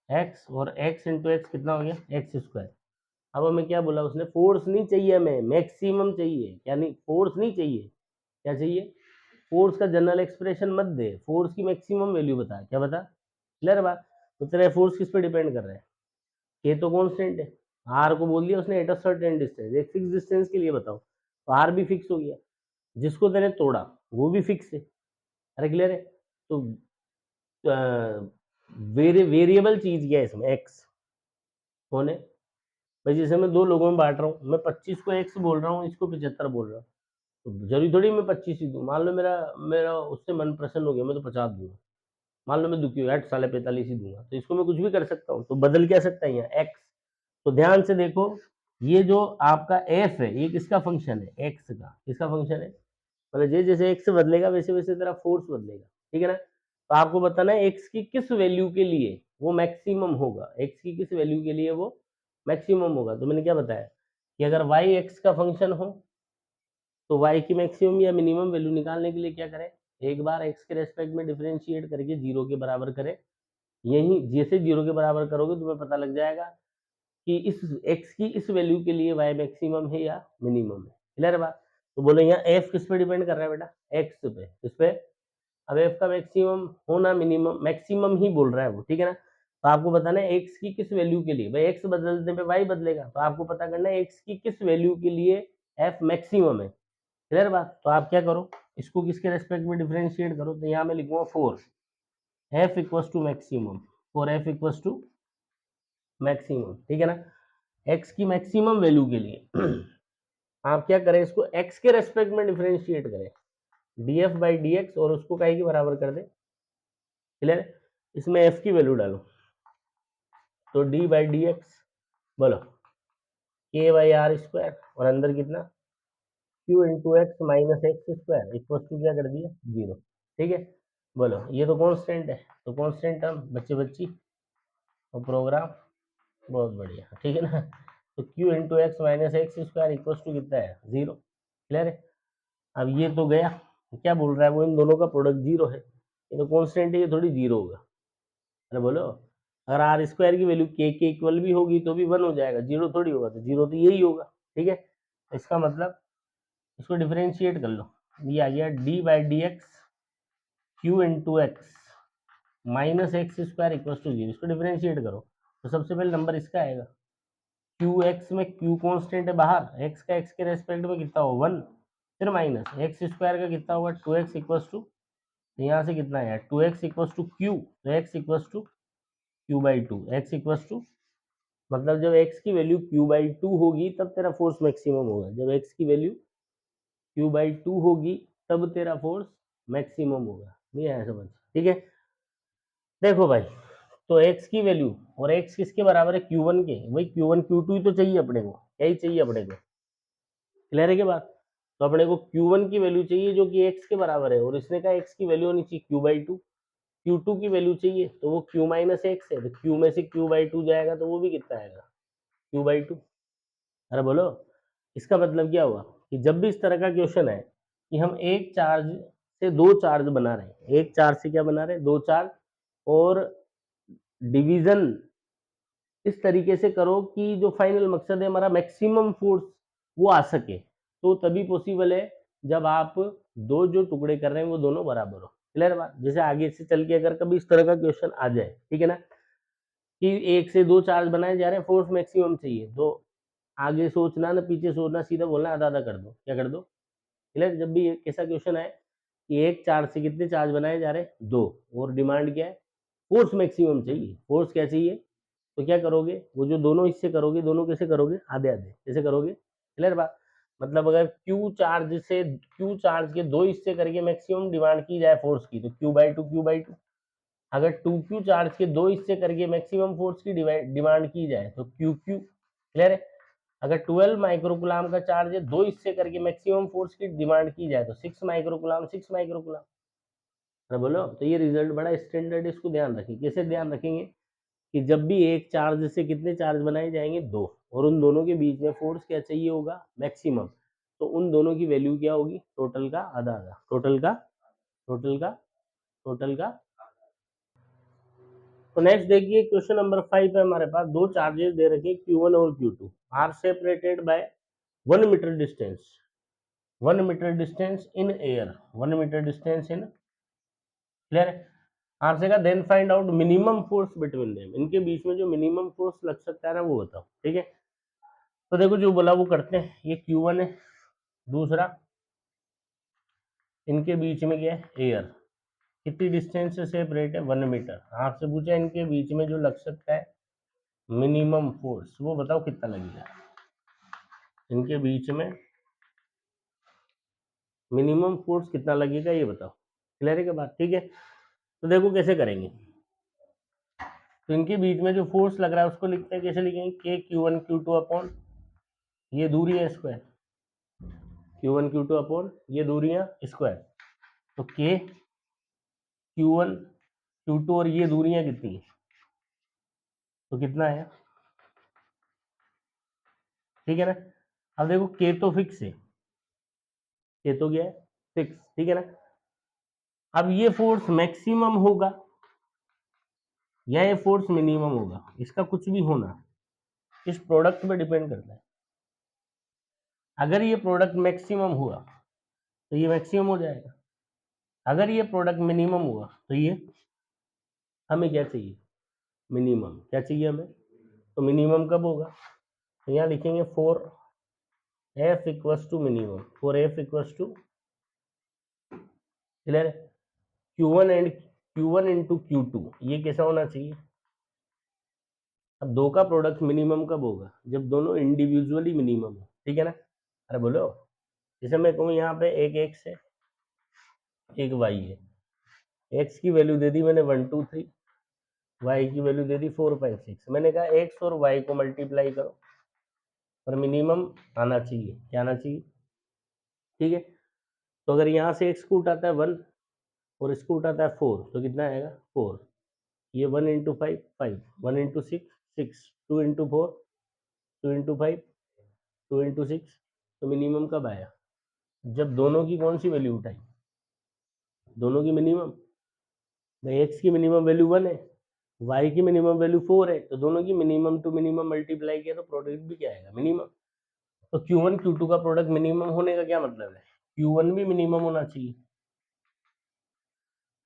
x, और x इंटू एक्स कितना हो गया? X square. अब हमें क्या बोला उसने, फोर्स नहीं चाहिए हमें, मैक्सिमम चाहिए, यानी फोर्स नहीं चाहिए, क्या चाहिए, फोर्स का जनरल एक्सप्रेशन मत दे, फोर्स की मैक्सिमम वैल्यू बता, क्या बता, क्लियर बात। तो तेरा फोर्स किस पे डिपेंड कर रहा है, के तो कांस्टेंट है, आर को बोल दिया उसने एट अ सर्टेन डिस्टेंस, एक फिक्स डिस्टेंस के लिए बताओ, तो आर भी फिक्स हो गया, जिसको तेने तोड़ा वो भी फिक्स है, अरे क्लियर है। तो वेरिएबल चीज क्या है इसमें, एक्स कौन है भाई, जैसे मैं दो लोगों में बांट रहा हूँ, मैं 25 को एक्स बोल रहा हूँ, इसको 75 बोल रहा हूँ, तो जरूरी थोड़ी मैं 25 ही दूँ, मान लो मेरा मेरा उससे मन प्रसन्न हो गया, मैं तो 50 दूंगा, मान लो मैं दुखी हूँ 45 ही दूंगा, तो इसको मैं कुछ भी कर सकता हूँ, तो बदल क्या सकता है यहाँ एक्स। तो ध्यान से देखो, ये जो आपका एफ है ये किसका फंक्शन है, एक्स का, किसका फंक्शन है, मतलब जैसे जैसे एक्स बदलेगा वैसे वैसे तेरा फोर्स बदलेगा, ठीक है ना। तो आपको बताना है एक्स की किस वैल्यू के लिए वो मैक्सिमम होगा, एक्स की किस वैल्यू के लिए वो मैक्सिमम होगा। तो मैंने क्या बताया कि अगर वाई एक्स का फंक्शन हो तो वाई की मैक्सिमम या मिनिमम वैल्यू निकालने के लिए क्या करें, एक बार एक्स के रेस्पेक्ट में डिफरेंशिएट करके जीरो के बराबर करें, यही जैसे जीरो के बराबर करोगे तुम्हें पता लग जाएगा कि इस एक्स की इस वैल्यू के लिए वाई मैक्सिमम है या मिनिमम है, क्लियर बात। तो बोले यहाँ एफ किस पे डिपेंड कर रहा है बेटा, एक्स पे, किस पे, अब एफ का मैक्सिमम होना मिनिमम, मैक्सिमम ही बोल रहा है वो, ठीक है ना। तो आपको बताना है एक्स की किस वैल्यू के लिए, भाई एक्स बदलने पे वाई बदलेगा, तो आपको पता करना है एक्स की किस वैल्यू के लिए एफ मैक्सिमम है, क्लियर बात। तो आप क्या करो, इसको किसके रेस्पेक्ट में डिफरेंशिएट करो, तो यहाँ मैं लिखूंगा for F equals to maximum, for F equals to maximum, ठीक है ना। एक्स की मैक्सिमम वैल्यू के लिए आप क्या करें, इसको एक्स के रेस्पेक्ट में डिफरेंशिएट करें, D F by d x, और उसको काई के बराबर कर दे, क्लियर। इसमें एफ की वैल्यू डालो, तो डी बाई डी एक्स, बोलो के बाई आर स्क्वायर, और अंदर कितना Q into x minus x square equal to क्या कर दिया, जीरो, ठीक है। बोलो ये तो कॉन्स्टेंट है, तो कॉन्स्टेंट टर्म बच्चे बच्ची और प्रोग्राम, बहुत बढ़िया, ठीक है ना। तो Q into x minus x square equal to कितना है, जीरो, क्लियर है। अब ये तो गया, क्या बोल रहा है वो, इन दोनों का प्रोडक्ट जीरो है, ये तो कॉन्स्टेंट है, ये थोड़ी जीरो होगा, अरे बोलो, अगर आर स्क्वायर की वैल्यू के इक्वल भी होगी तो भी वन हो जाएगा, जीरो थोड़ी होगा, तो जीरो तो यही होगा, ठीक है। इसका मतलब इसको डिफरेंशिएट कर लो, ये आ गया d by d x Q into x minus x square equal to zero, इसको डिफरेंशिएट करो, तो सबसे पहले नंबर इसका आएगा, क्यू एक्स में क्यू कॉन्स्टेंट है बाहर, एक्स का एक्स के रेस्पेक्ट में कितना होगा वन, फिर माइनस एक्स स्क्वायर का कितना होगा टू एक्स इक्वल टू, यहाँ से कितना है two x equal to q, तो x equal to q by two, x equal to, मतलब जब x की वैल्यू q बाई टू होगी तब तेरा फोर्स मैक्सिमम होगा, जब x की वैल्यू q बाई टू होगी तब तेरा फोर्स मैक्सिमम होगा, नहीं आया समझ, ठीक है। देखो भाई, तो x की वैल्यू और x किसके बराबर है, q1 के, वही q1 q2 ही तो चाहिए अपने को, क्या ही चाहिए अपने को, क्लियर है के बात। तो अपने को q1 की वैल्यू चाहिए जो कि x के बराबर है, और इसने कहा x की वैल्यू होनी चाहिए q बाई टू, q2 की वैल्यू चाहिए तो वो q माइनस एक्स है, तो q में से q बाई टू जाएगा तो वो भी कितना आएगा q बाई टू, अरे बोलो। इसका मतलब क्या हुआ कि जब भी इस तरह का क्वेश्चन है कि हम एक चार्ज से दो चार्ज बना रहे हैं, एक चार्ज से क्या बना रहे हैं, दो चार्ज, और डिवीजन इस तरीके से करो कि जो फाइनल मकसद है हमारा मैक्सिमम फोर्स वो आ सके, तो तभी पॉसिबल है जब आप दो जो टुकड़े कर रहे हैं वो दोनों बराबर हो, क्लियर बात। जैसे आगे से चल के अगर कभी इस तरह का क्वेश्चन आ जाए, ठीक है ना, कि एक से दो चार्ज बनाए जा रहे हैं, फोर्स मैक्सिमम चाहिए, तो आगे सोचना ना पीछे सोचना, सीधा बोलना आधा आधा कर दो, क्या कर दो, क्लियर। जब भी एक ऐसा क्वेश्चन आए कि एक चार्ज से कितने चार्ज बनाए जा रहे हैं, दो, और डिमांड क्या है, फोर्स मैक्सिमम चाहिए, फोर्स क्या चाहिए, तो क्या करोगे, वो जो दोनों हिस्से करोगे, दोनों कैसे करोगे, आधे आधे कैसे करोगे, क्लियर बात। मतलब अगर क्यू चार्ज के दो हिस्से करके मैक्सिमम डिमांड की जाए फोर्स की, तो Q by to, q by to. अगर टू क्यू चार्ज के दो हिस्से करके मैक्सिमम फोर्स की डिमांड की जाए तो क्यू क्यू, क्लियर है। अगर 12 माइक्रोकुलाम का चार्ज है, दो हिस्से करके मैक्सिमम फोर्स की डिमांड की जाए तो 6 माइक्रोकुलाम, 6 माइक्रोकुलाम, अरे बोलो। तो ये रिजल्ट बड़ा स्टैंडर्ड है, इसको ध्यान रखें, कैसे ध्यान रखेंगे कि जब भी एक चार्ज से कितने चार्ज बनाए जाएंगे, दो, और उन दोनों के बीच में फोर्स क्या चाहिए होगा, मैक्सिमम, तो उन दोनों की वैल्यू क्या होगी, टोटल का आधा आधा, टोटल का टोटल का। तो नेक्स्ट देखिए क्वेश्चन नंबर 5 है हमारे पास, दो चार्जेस दे रखे Q1 और Q2, are separated by 1 metre distance, 1 metre distance in air, 1 metre distance in, clear है। आर से का then find out minimum force between them, इनके बीच में जो मिनिमम फोर्स लग सकता है ना वो बताओ, ठीक है। तो देखो जो बोला वो करते हैं, ये Q1 है, दूसरा इनके बीच में क्या है, एयर, कितनी डिस्टेंस से सेपरेट है, 1 मीटर। आपसे पूछा इनके बीच में जो लग सकता है मिनिमम फोर्स, वो बताओ कितना लगेगा, इनके बीच में मिनिमम फोर्स कितना लगेगा ये बताओ, क्लियर है क्या बात, ठीक है। तो देखो कैसे करेंगे, तो इनके बीच में जो फोर्स लग रहा है उसको लिखते हैं, कैसे लिखेंगे, के Q1 Q2 अपॉन ये दूरी है स्क्वायर, Q1 Q2 अपॉन ये दूरियां स्क्वायर, तो के Q1 Q2 और ये दूरियां कितनी है, तो कितना है, ठीक है ना। अब देखो के तो फिक्स है, के तो क्या है, फिक्स, ठीक है ना। अब ये फोर्स मैक्सिमम होगा या ये फोर्स मिनिमम होगा, इसका कुछ भी होना इस प्रोडक्ट पे डिपेंड करता है। अगर ये प्रोडक्ट मैक्सिमम हुआ तो ये मैक्सिमम हो जाएगा, अगर ये प्रोडक्ट मिनिमम हुआ तो ये, हमें क्या चाहिए, मिनिमम, क्या चाहिए हमें, तो मिनिमम कब होगा, तो यहाँ लिखेंगे for F equals to minimum, for F equals to, clear, Q1 and Q1 into Q2, ये कैसा होना चाहिए। अब दो का प्रोडक्ट मिनिमम कब होगा, जब दोनों इंडिविजुअली मिनिमम हो, ठीक है ना। अरे बोलो, जैसे मैं कहूँ यहाँ पे एक एक्स है एक वाई है, एक्स की वैल्यू दे दी मैंने 1 2 3, वाई की वैल्यू दे दी 4 5 6, मैंने कहा एक्स और वाई को मल्टीप्लाई करो और मिनिमम आना चाहिए, क्या आना चाहिए, ठीक है। तो अगर यहाँ से एक्स को उठाता है 1 और इसको उठाता है 4, तो कितना आएगा 4, ये 1 into 5 5, 1 into 6 6, 2 into 4 2 into 5 2 into 6, तो मिनिमम कब आया, जब दोनों की कौन सी वैल्यू उठाई, दोनों की मिनिमम, भाई एक्स की मिनिमम वैल्यू 1 है, वाई की मिनिमम वैल्यू 4 है, तो दोनों की मिनिमम टू मिनिमम मल्टीप्लाई किया तो प्रोडक्ट भी क्या आएगा, मिनिमम। तो Q1 Q2 का प्रोडक्ट मिनिमम होने का क्या मतलब है, Q1 भी मिनिमम होना चाहिए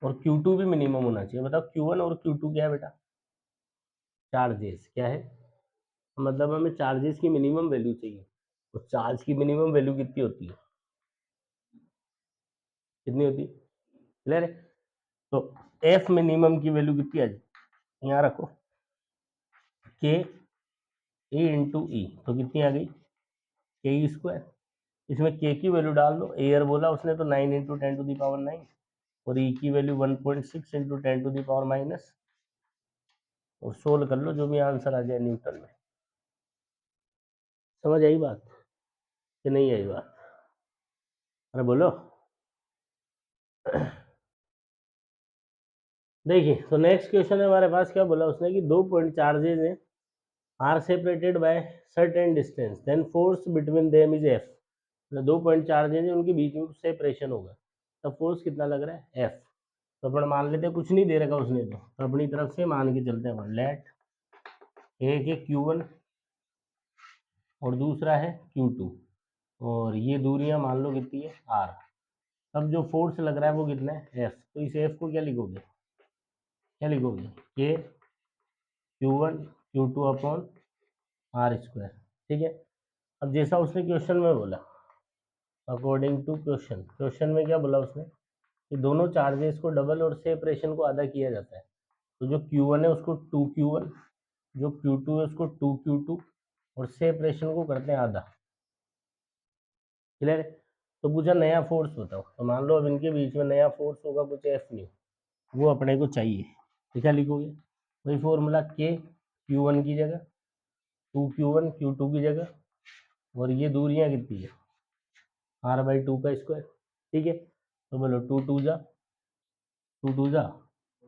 और Q2 भी मिनिमम होना चाहिए। बताओ Q1 और Q2 क्या है बेटा, चार्जेस, क्या है, मतलब हमें चार्जेस की मिनिमम वैल्यू चाहिए, तो चार्ज की मिनिमम वैल्यू कितनी होती है, कितनी होती है, क्लियर है। तो एफ मिनिमम की वैल्यू कितनी आ जाए, यहाँ रखो के ए इंटू ई, तो कितनी आ गई, के ई स्क्वायर, इसमें के की वैल्यू डाल दो, एयर बोला उसने तो 9 इंटू 10⁻⁹, और ई की वैल्यू 1.6 इंटू 10⁻⁻, और सोल्व कर लो जो भी आंसर आ जाए न्यूटन में। समझ आई बात कि नहीं आई बात, अरे बोलो। देखिए तो नेक्स्ट क्वेश्चन है हमारे पास, क्या बोला उसने कि 2 पॉइंट चार्जेज हैं, are separated by certain distance, then force between them is F, मतलब 2 पॉइंट चार्जेज हैं उनके बीच में सेपरेशन होगा, तब फोर्स कितना लग रहा है, एफ। तो अपन मान लेते हैं, कुछ नहीं दे रखा उसने तो अपनी तरफ से मान के चलते हैं अपन, लेट एक है Q1 और दूसरा है Q2, और ये दूरियां मान लो कितनी है, R। अब जो फोर्स लग रहा है वो कितना है, F, तो इस F को क्या लिखोगे, क्या लिखोगे, के Q1 Q2 upon r square, ठीक है। अब जैसा उसने क्वेश्चन में बोला, अकॉर्डिंग टू क्वेश्चन, क्वेश्चन में क्या बोला उसने कि दोनों चार्जेस को डबल और सेपरेशन को आधा किया जाता है, तो जो Q1 है उसको 2Q1, जो Q2 है उसको 2Q2, और सेपरेशन को करते हैं आधा, क्लियर है। तो पूछा नया फोर्स बताओ, तो मान लो अब इनके बीच में नया फोर्स होगा कुछ एफ न्यू, वो अपने को चाहिए, तो क्या लिखोगे, वही फॉर्मूला, के Q1 की जगह 2Q1 Q2 की जगह, और ये दूरियां कितनी है, R/2 का स्क्वायर, ठीक है। तो बोलो 2 2 जा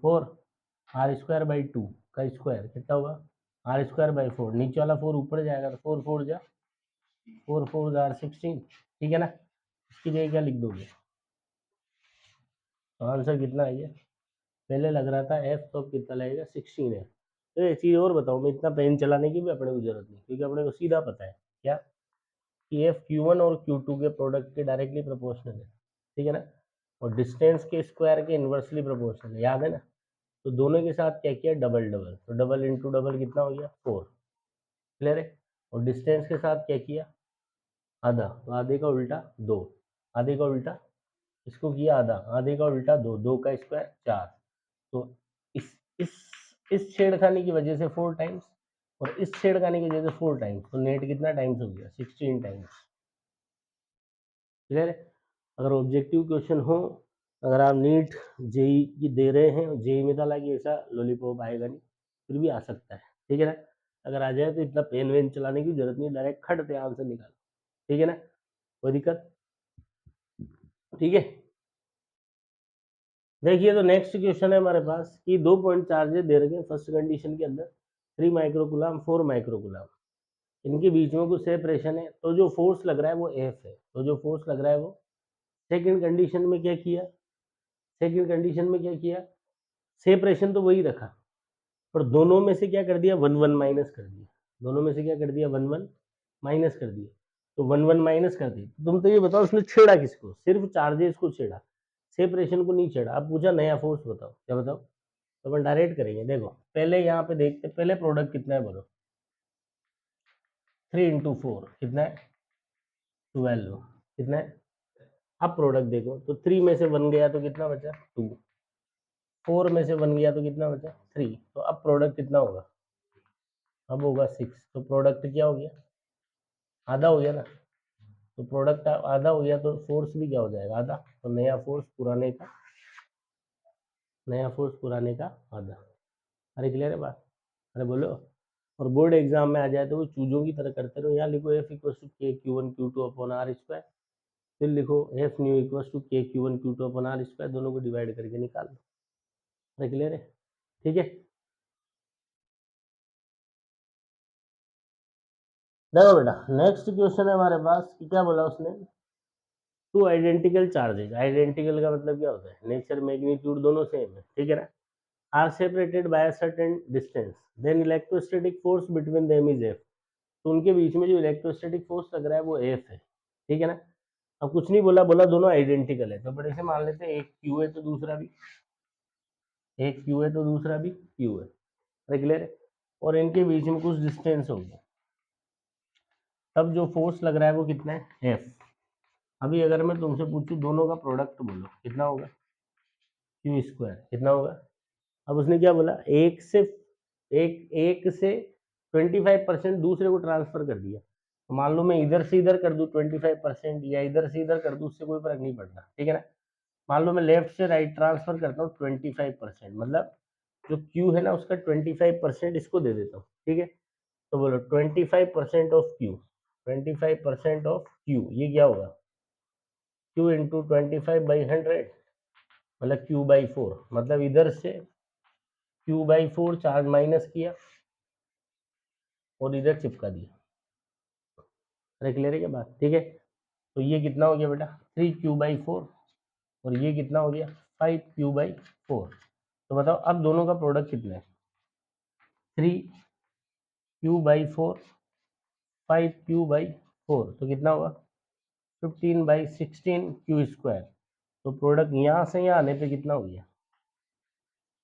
4, R²/2 का स्क्वायर कितना होगा, R²/4, नीचे वाला 4 ऊपर जाएगा तो 4 4 जा 16, ठीक है ना। इसकी जगह क्या लिख दोगे, तो आंसर कितना है ये, पहले लग रहा था एफ, तो अब कितना लगेगा 16 है, तो एक चीज़ और बताऊँ, मैं इतना पेन चलाने की भी अपने को जरूरत नहीं, क्योंकि अपने को सीधा पता है क्या कि एफ Q1 और Q2 के प्रोडक्ट के डायरेक्टली प्रोपोर्शनल है, ठीक है ना, और डिस्टेंस के स्क्वायर के इन्वर्सली प्रोपोर्शनल है, याद है ना। तो दोनों के साथ क्या किया, डबल डबल, तो डबल इंटू डबल कितना हो गया 4, क्लियर है। और डिस्टेंस के साथ क्या किया, आधा, तो आधे का उल्टा 2, आधे का उल्टा इसको किया आधा, आधे का उल्टा 2, 2 का स्क्वायर 4। तो इस इस इस छेड़खानी की वजह से 4 टाइम्स, और इस छेड़खानी की वजह से 4 टाइम्स, तो नेट कितना टाइम्स हो गया, 16 टाइम्स, क्लियर है। अगर ऑब्जेक्टिव क्वेश्चन हो, अगर आप नीट जेई की दे रहे हैं, जेई में था कि ऐसा लॉलीपॉप आएगा नहीं, फिर भी आ सकता है, ठीक है ना। अगर आ जाए तो इतना पेन वेन चलाने की जरूरत नहीं, डायरेक्ट खट पे आंसर निकालो, ठीक है ना, कोई दिक्कत, ठीक है। देखिए तो नेक्स्ट क्वेश्चन है हमारे पास कि 2 पॉइंट चार्जेस दे रखे हैं फर्स्ट कंडीशन के अंदर, 3 माइक्रोकुलाम 4 माइक्रोकुलाम, इनके बीच में कुछ सेपरेशन है, तो जो फोर्स लग रहा है वो एफ है, तो जो फोर्स लग रहा है वो सेकंड कंडीशन में क्या किया, सेकंड कंडीशन में क्या किया, सेपरेशन तो वही रखा, पर दोनों में से क्या कर दिया, 1 1 माइनस कर दिया, दोनों में से क्या कर दिया, 1 1 माइनस कर दिया, तो 1 1 माइनस कर दी। तुम तो ये बताओ उसने छेड़ा किसको, सिर्फ चार्जेस को छेड़ा, सेपरेशन को नहीं छेड़ा। अब पूछा नया फोर्स बताओ, क्या बताओ, तो अपन डायरेक्ट करेंगे। देखो पहले यहाँ पे देखते, पहले प्रोडक्ट कितना है बोलो, 3 इंटू 4 कितना है, 12 कितना है। अब प्रोडक्ट देखो तो 3 में से 1 गया तो कितना बचा, 2, 4 में से 1 गया तो कितना बचा, 3, तो अब प्रोडक्ट कितना होगा, अब होगा 6, तो प्रोडक्ट क्या हो गया, आधा हो गया ना। तो प्रोडक्ट आधा हो गया तो फोर्स भी क्या हो जाएगा, आधा, तो नया फोर्स पुराने का, नया फोर्स पुराने का आधा। अरे क्लियर है बात, अरे बोलो। और बोर्ड एग्जाम में आ जाए तो वो चूजों की तरह करते रहो, यहाँ लिखो F equal to K Q one Q two upon r square, फिर लिखो F new equal to K Q one Q two upon r square, दोनों को डिवाइड करके निकाल लो। अरे क्लियर है, ठीक है। देखो बेटा नेक्स्ट क्वेश्चन है हमारे पास कि क्या बोला उसने, टू आइडेंटिकल चार्जेज, आइडेंटिकल का मतलब क्या होता है, नेचर मैग्नीट्यूड दोनों सेम है, ठीक है ना, are separated by a certain distance, then electrostatic force between them is F, तो उनके बीच में जो इलेक्ट्रोस्टैटिक फोर्स लग रहा है वो एफ है, ठीक है ना। अब कुछ नहीं बोला, बोला दोनों आइडेंटिकल है, तो बड़े से मान लेते हैं एक क्यू है तो दूसरा भी, एक क्यू है तो दूसरा भी क्यू है, क्लियर है, और इनके बीच में कुछ डिस्टेंस होगी, तब जो फोर्स लग रहा है वो कितना है, एफ। अभी अगर मैं तुमसे पूछूं दोनों का प्रोडक्ट बोलो कितना होगा, क्यू स्क्वायर कितना होगा। अब उसने क्या बोला, एक से एक एक से 25% दूसरे को ट्रांसफर कर दिया, तो मान लो मैं इधर से इधर कर दूं 25% या इधर से इधर कर दूं, उससे कोई फर्क नहीं पड़ता, ठीक है ना। मान लो मैं लेफ्ट से राइट ट्रांसफर करता हूँ 25%, मतलब जो क्यू है ना उसका 25% इसको दे देता हूँ, ठीक है। तो बोलो 25% ऑफ क्यू, 25% ऑफ क्यू, ये क्या होगा, क्यू इंटू 25/100, मतलब Q/4, मतलब इधर से Q/4 चार्ज माइनस किया और इधर चिपका दिया। अरे क्लियर है क्या बात, ठीक है। तो ये कितना हो गया बेटा, 3Q/4, और ये कितना हो गया, 5Q/4। तो बताओ अब दोनों का प्रोडक्ट कितना है, 3Q/4, 5Q/4, तो कितना होगा 15/16 Q²। तो प्रोडक्ट यहाँ से यहाँ आने पे कितना हो गया,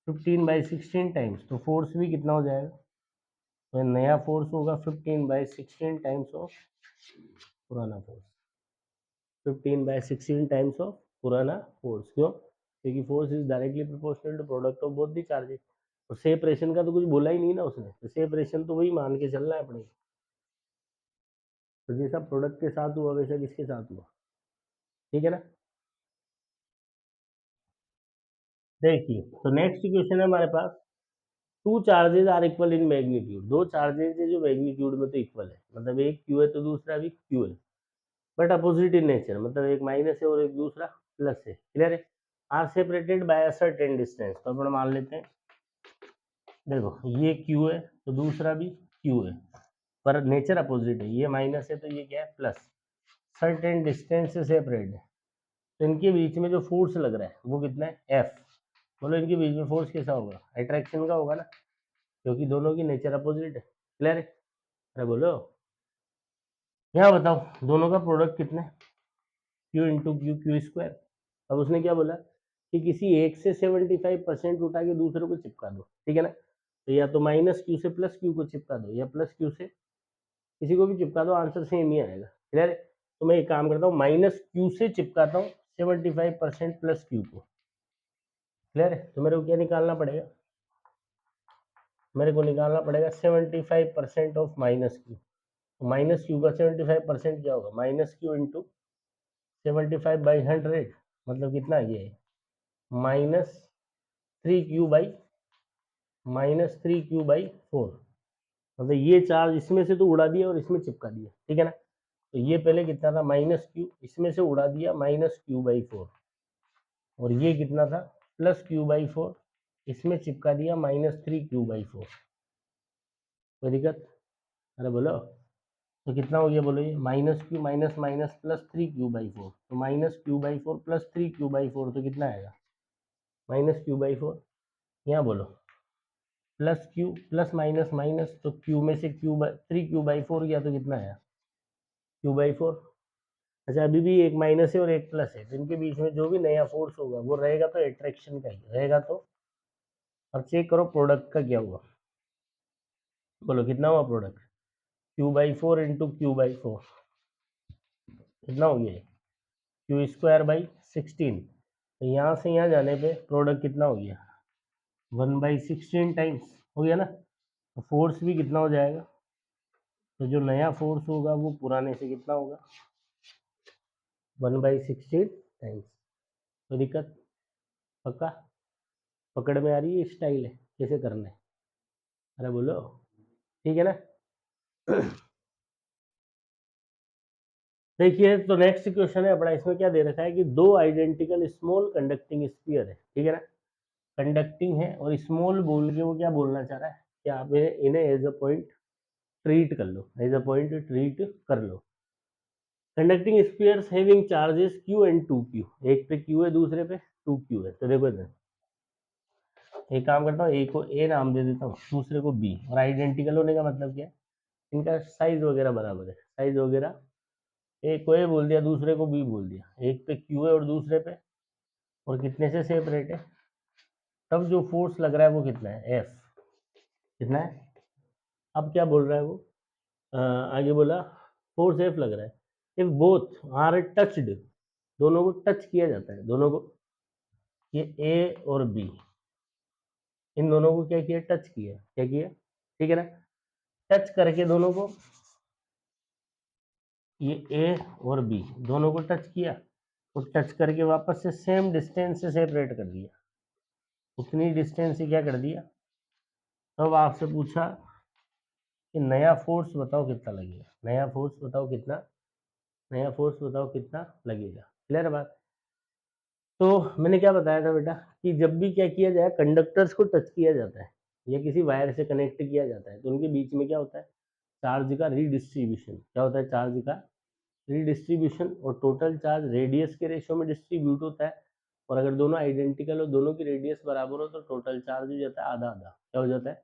15/16 टाइम्स, तो फोर्स भी कितना हो जाएगा, तो नया फोर्स होगा 15/16 टाइम्स ऑफ पुराना फोर्स, 15/16 टाइम्स ऑफ पुराना फोर्स, क्यों, क्योंकि force is directly proportional to product of both the charges. और सेपरेशन का तो कुछ बोला ही नहीं ना उसने, तो सेपरेशन तो वही मान के चलना है अपने, तो जैसा प्रोडक्ट के साथ हुआ वैसा किसके साथ हुआ, ठीक है ना। देखिए तो नेक्स्ट क्वेश्चन है हमारे पास, two charges are equal in magnitude, दो चार्जेस है जो मैग्नीट्यूड में तो इक्वल है, मतलब एक क्यू है तो दूसरा भी क्यू है, बट अपोजिट इन नेचर, मतलब एक माइनस है और एक दूसरा प्लस है, क्लियर है। Are separated by a certain distance, तो अपन मान लेते हैं, देखो ये क्यू है तो दूसरा भी क्यू है, पर नेचर अपोजिट है, ये माइनस है तो ये क्या है प्लस, सर्टेन डिस्टेंस से सेपरेट है, तो इनके बीच में जो फोर्स लग रहा है वो कितना है, एफ। बोलो इनके बीच में फोर्स कैसा होगा, अट्रैक्शन का होगा ना, क्योंकि दोनों की नेचर अपोजिट है। क्लियर है? अरे बोलो, यहाँ बताओ दोनों का प्रोडक्ट कितना है, Q into Q, Q square. अब उसने क्या बोला कि किसी एक से 75% उठा के दूसरे को चिपका दो, ठीक है ना। तो या तो माइनस क्यू से प्लस क्यू को चिपका दो, या प्लस क्यू से किसी को भी चिपका दो, आंसर सेम ही आएगा। क्लियर है? तो मैं एक काम करता हूँ, माइनस क्यू से चिपकाता हूँ 75% प्लस क्यू को। क्लियर है? तो मेरे को क्या निकालना पड़ेगा, मेरे को निकालना पड़ेगा 75% of minus Q. Minus Q का 75% क्या होगा, माइनस क्यू इंटू 75/100, मतलब कितना ये है, माइनस 3 क्यू/4। मतलब ये चार्ज इसमें से तो उड़ा दिया और इसमें चिपका दिया, ठीक है ना। तो ये पहले कितना था, माइनस क्यू, इसमें से उड़ा दिया -q/4, और ये कितना था, +q/4, इसमें चिपका दिया -3q/4। कोई दिक्कत? अरे बोलो, तो कितना हो गया बोलो, ये minus Q minus minus +3q/4, तो -q/4 +3q/4, तो कितना आएगा, -q/4। यहाँ बोलो, plus Q plus minus minus, तो क्यू में से q/3q/4 गया तो कितना आया, q/4। अच्छा, अभी भी एक माइनस है और एक प्लस है, तो इनके बीच में जो भी नया फोर्स होगा वो रहेगा तो अट्रैक्शन का ही रहेगा। तो अब चेक करो प्रोडक्ट का क्या हुआ, बोलो कितना हुआ प्रोडक्ट, q/4 इंटू q/4 कितना हो गया, q²/16। तो यहाँ से यहाँ जाने पे प्रोडक्ट कितना हो गया, 1/16 टाइम्स हो गया ना। तो फोर्स भी कितना हो जाएगा, तो जो नया फोर्स होगा वो पुराने से कितना होगा, 1/16 टाइम्स। तो दिक्कत, पक्का पकड़ में आ रही है, स्टाइल है कैसे करना है, अरे बोलो, ठीक है ना। देखिए, तो नेक्स्ट क्वेश्चन है अपना, इसमें क्या दे रखा है कि दो आइडेंटिकल स्मॉल कंडक्टिंग स्फीयर है, ठीक है ना, कंडक्टिंग है, और स्मॉल बोल के वो क्या बोलना चाह रहा है कि आप इन्हें एज अ पॉइंट ट्रीट कर लो, एज अ पॉइंट ट्रीट कर लो। Conducting spheres having charges q and 2q, एक पे q है दूसरे पे 2q है। तो देखो इधर एक काम करता हूँ, ए को ए नाम दे देता हूँ, दूसरे को बी, और आइडेंटिकल होने का मतलब क्या है, इनका साइज वगैरह बराबर है, साइज वगैरह, एक को ए बोल दिया दूसरे को बी बोल दिया, एक पे क्यू है और दूसरे पे, और कितने से सेपरेट है, तब जो फोर्स लग रहा है वो कितना है, एफ, कितना है। अब क्या बोल रहा है वो, आगे बोला फोर्स एफ लग रहा है, इफ बोथ आर टच्ड, दोनों को टच किया जाता है, दोनों को, ये ए और बी, इन दोनों को क्या किया, टच किया, क्या किया, ठीक है ना। टच करके दोनों को, ये ए और बी दोनों को टच किया, तो टच करके वापस से सेम डिस्टेंस से सेपरेट कर दिया, उतनी डिस्टेंस से क्या कर दिया। तब आपसे पूछा कि नया फोर्स बताओ कितना लगेगा, नया फोर्स बताओ कितना, नया फोर्स बताओ कितना लगेगा। क्लियर बात। तो मैंने क्या बताया था बेटा कि जब भी क्या किया जाए, कंडक्टर्स को टच किया जाता है या किसी वायर से कनेक्ट किया जाता है, तो उनके बीच में क्या होता है, चार्ज का रीडिस्ट्रीब्यूशन। क्या होता है, चार्ज का रीडिस्ट्रीब्यूशन, और टोटल चार्ज रेडियस के रेशियो में डिस्ट्रीब्यूट होता है। और अगर दोनों आइडेंटिकल हो, दोनों की रेडियस बराबर हो, तो टोटल चार्ज हो जाता है आधा आधा। क्या हो जाता है,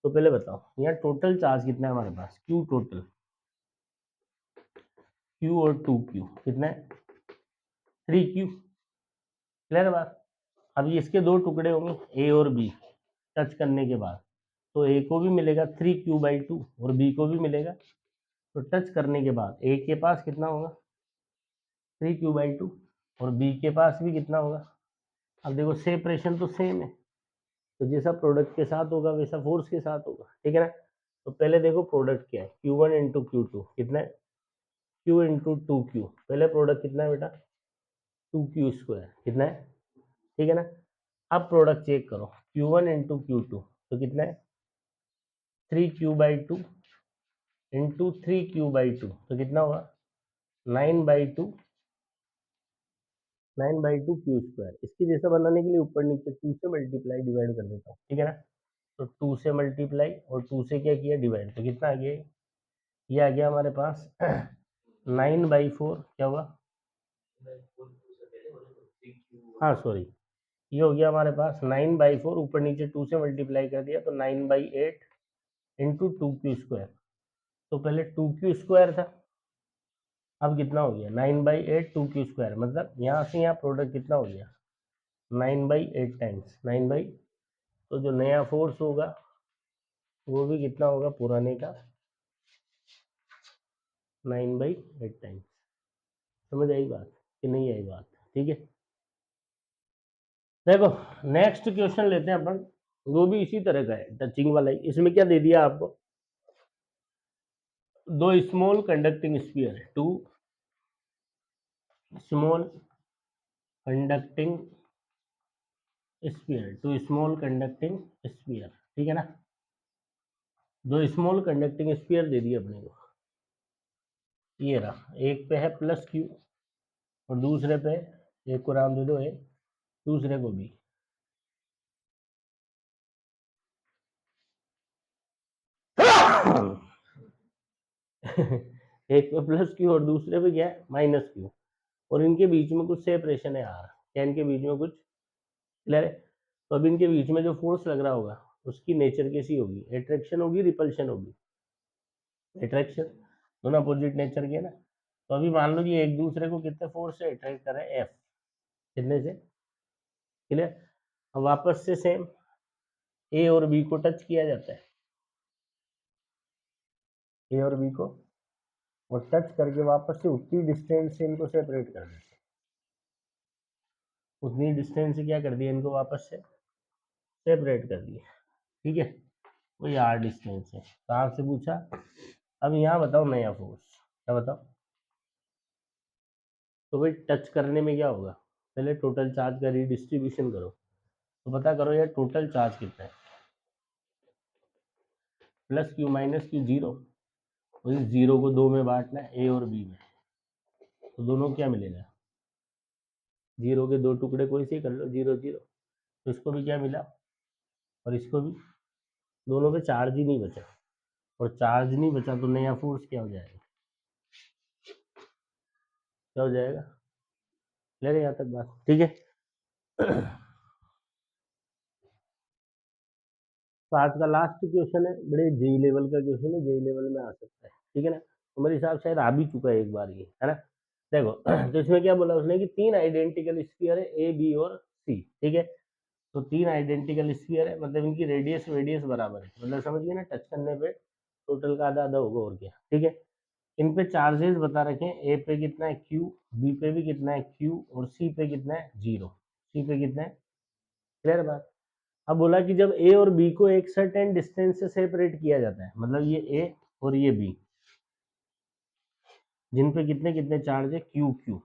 तो पहले बताओ यहाँ टोटल चार्ज कितना है हमारे पास, क्यू टोटल, क्यू और 2q कितना है, 3q। क्लियर बात। अब इसके दो टुकड़े होंगे, ए और बी, टच करने के बाद, तो ए को भी मिलेगा 3q/2 और बी को भी मिलेगा। तो टच करने के बाद ए के पास कितना होगा, 3q/2, और बी के पास भी कितना होगा। अब देखो सेपरेशन तो सेम है, तो जैसा प्रोडक्ट के साथ होगा वैसा फोर्स के साथ होगा, ठीक है ना। तो पहले देखो प्रोडक्ट क्या है, q1 इंटू q2 कितना है, q इंटू 2q, पहले प्रोडक्ट कितना है बेटा, 2q² कितना है, ठीक है ना। अब प्रोडक्ट चेक करो, q1 इंटू q2 तो कितना है, 3q/2 इंटू 3q/2 तो कितना होगा, 9/2, 9/2 q²। इसकी जैसा बनाने के लिए ऊपर नीचे 2 से मल्टीप्लाई डिवाइड कर देता हूँ, ठीक है ना। तो 2 से मल्टीप्लाई और 2 से क्या किया, डिवाइड, तो कितना आ गया, ये आ गया हमारे पास 9/4, क्या हुआ, हाँ सॉरी, ये हो गया हमारे पास 9/4, ऊपर नीचे 2 से मल्टीप्लाई कर दिया तो 9/8 इंटू 2q²। तो पहले 2q² था, अब कितना हो गया 9/8 2q², मतलब यहाँ से यहाँ प्रोडक्ट कितना हो गया 9/8 टाइम्स 9 तो जो नया फोर्स होगा वो भी कितना होगा पुराने का 9/8 टाइम्स। समझ आई बात कि नहीं आई बात? ठीक है, देखो नेक्स्ट क्वेश्चन लेते हैं अपन, वो भी इसी तरह का है, टचिंग वाला ही। इसमें क्या दे दिया आपको, दो स्मॉल कंडक्टिंग स्फीयर है, two small conducting sphere, two small conducting sphere, ठीक है ना। दो स्मॉल कंडक्टिंग स्फीयर दे दिए अपने को, ये रहा, एक पे है प्लस क्यू और दूसरे पे, एक को नाम दे दो ए, दूसरे को बी। एक पे प्लस क्यू और दूसरे पे क्या है माइनस क्यू, और इनके बीच में कुछ सेपरेशन है आर, क्या इनके बीच में कुछ क्लियर है। तो अब इनके बीच में जो फोर्स लग रहा होगा उसकी नेचर कैसी होगी, एट्रैक्शन होगी रिपल्शन होगी, एट्रैक्शन, दोनों अपोजिट नेचर के ना। तो अभी मान लो कि एक दूसरे को कितने फोर्स से अट्रैक्ट कर रहे हैं, एफ, कितने से, क्लियर। अब वापस से सेम ए और बी को टच किया जाता है, ए और बी को, और टच करके वापस से उतनी डिस्टेंस से इनको सेपरेट कर देते हैं, उतनी डिस्टेंस से क्या कर दिया इनको वापस से सेपरेट कर दिया, ठीक है। वही आर डिस्टेंस है, कहाँ से पूछा। अब यहाँ बताओ नया फोर्स, क्या बताओ। तो भाई टच करने में क्या होगा, पहले टोटल चार्ज का रिडिस्ट्रीब्यूशन करो, तो पता करो यार टोटल चार्ज कितना है, plus Q minus Q zero, और इस जीरो को दो में बांटना है ए और बी में, तो दोनों क्या मिलेगा, जीरो के दो टुकड़े कोई से कर लो, जीरो जीरो, तो इसको भी क्या मिला और इसको भी, दोनों पे चार्ज ही नहीं बचा, और चार्ज नहीं बचा तो नया फोर्स क्या हो जाएगा, क्या हो जाएगा, ले रहे यहाँ तक बात, ठीक है। तो आज का लास्ट क्वेश्चन है, बड़े जेई लेवल का क्वेश्चन है, जेई लेवल में आ सकता है, ठीक है ना। तो मेरे हिसाब से शायद आ भी चुका है एक बार ये, है ना। देखो तो इसमें क्या बोला उसने कि तीन आइडेंटिकल स्फीयर है ए बी और सी, ठीक है। तो तीन आइडेंटिकल स्फीयर है, मतलब इनकी रेडियस रेडियस बराबर है, मतलब समझ गए ना, टच करने पे टोटल का आधा आधा होगा और क्या, ठीक है। इन पे चार्जेस बता रखे हैं, ए पे कितना है क्यू, बी पे भी कितना है क्यू, और सी पे कितना है जीरो, सी पे कितना है, क्लियर बात। अब बोला कि जब ए और बी को एक सर्टेन डिस्टेंस से सेपरेट किया जाता है, मतलब ये ए और ये बी, जिन पे कितने कितने चार्ज है क्यू क्यू,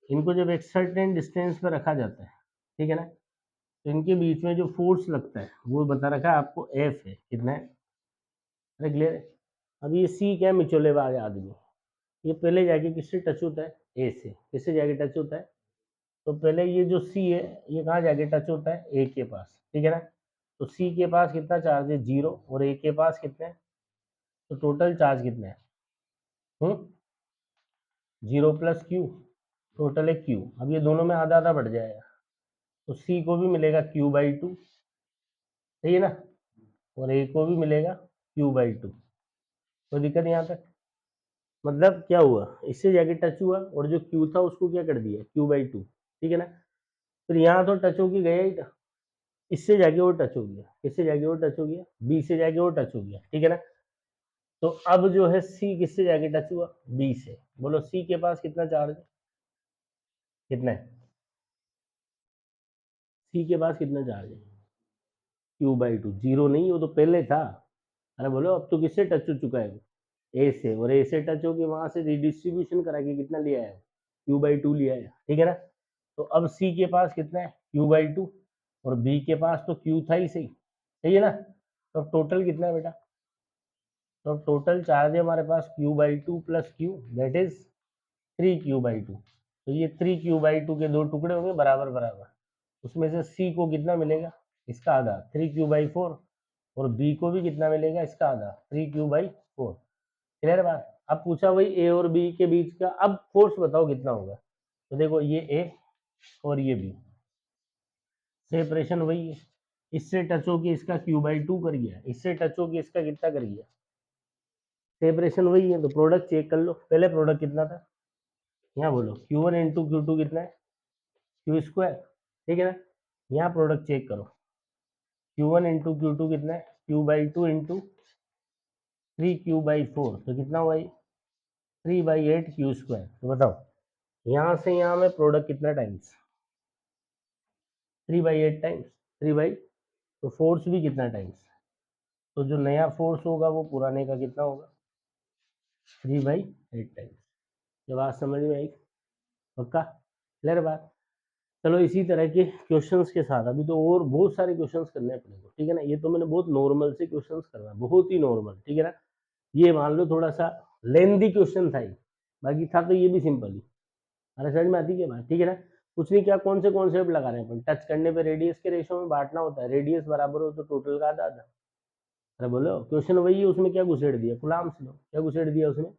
इनको जब एक सर्टेन डिस्टेंस पे रखा जाता है, ठीक है ना, तो इनके बीच में जो फोर्स लगता है वो बता रखा है आपको एफ है, कितना है, अरे क्लियर है। अब ये सी क्या मिचोलेबाज आदमी, ये पहले जाके किससे टच होता है, ए से, किससे जाके टच होता है, तो पहले ये जो सी है ये कहाँ जाके टच होता है, ए के पास, ठीक है ना। तो सी के पास कितना चार्ज है जीरो, और ए के पास कितना है, तो टोटल चार्ज कितना है, जीरो प्लस क्यू, टोटल है क्यू। अब ये दोनों में आधा आधा बढ़ जाएगा, तो सी को भी मिलेगा Q/2, सही है ना, और ए को भी मिलेगा Q/2। कोई दिक्कत यहाँ तक, मतलब क्या हुआ, इससे जाके टच हुआ और जो क्यू था उसको क्या कर दिया Q/2, ठीक है ना। फिर यहाँ तो टच होके गया ही था, इससे जाके वो टच हो गया, इससे जाके वो टच हो गया, बी से जाके वो टच हो गया, ठीक है ना। तो अब जो है सी किससे जाके टच हुआ, बी से, बोलो सी के पास कितना चार्ज है, कितना है, सी के पास कितना चार्ज है, Q/2, जीरो नहीं, वो तो पहले था। अरे बोलो अब तो किससे टच हो चुका है, ए से, और ए से टच होके वहां से रिडिस्ट्रीब्यूशन करा के कितना लिया है, Q/2 लिया है, ठीक है ना। तो अब सी के पास कितना है Q/2, और बी के पास तो क्यू था ही सही, सही है ना। तो टोटल कितना है बेटा, तो टोटल चार्ज है हमारे पास Q/2 plus Q, that is 3Q/2। तो ये 3Q/2 के दो टुकड़े होंगे बराबर बराबर, उसमें से सी को कितना मिलेगा, इसका आधा 3Q/4, और बी को भी कितना मिलेगा, इसका आधा 3Q/4, क्लियर बात। अब पूछा वही ए और बी के बीच का, अब फोर्स बताओ कितना होगा, तो देखो ये ए और ये बी सेपरेशन वही है, इससे टच होके इसका Q/2 कर गया, इससे टच होके इसका कितना कर गया, सेपरेशन वही है। तो प्रोडक्ट चेक कर लो, पहले प्रोडक्ट कितना था, यहाँ बोलो Q1 इंटू Q2 कितना है, Q², ठीक है ना। यहाँ प्रोडक्ट चेक करो, Q1 इंटू Q2 कितना है, Q/2 इंटू 3Q/4, तो कितना हुआ ये 3/8 Q²। तो बताओ यहाँ से यहाँ में प्रोडक्ट कितना टाइम्स, 3/8 टाइम्स, 3 तो फोर्स भी कितना टाइम्स, तो जो नया फोर्स होगा वो पुराने का कितना होगा, 3/8 टाइम्स। ये बात समझ में आई, पक्का क्लियर बात। चलो इसी तरह के क्वेश्चंस के साथ अभी तो और बहुत सारे क्वेश्चंस करने हैं अपने को, ठीक है ना। ये तो मैंने बहुत नॉर्मल से क्वेश्चंस करना है, बहुत ही नॉर्मल, ठीक है ना। ये मान लो थोड़ा सा लेंदी क्वेश्चन था ये, बाकी था तो ये भी सिंपल ही। अरे समझ में आती क्या बात, ठीक है ना। कुछ नहीं, क्या कौन से कॉन्सेप्ट लगा रहे हैं अपन, टच करने पे रेडियस के रेशो में बांटना होता है, रेडियस बराबर हो तो टोटल का आधा आधा। अरे बोलो क्वेश्चन वही है, उसमें क्या घुसेड़ दिया, कूलम्ब्स लो, क्या घुसेड़ दिया उसमें,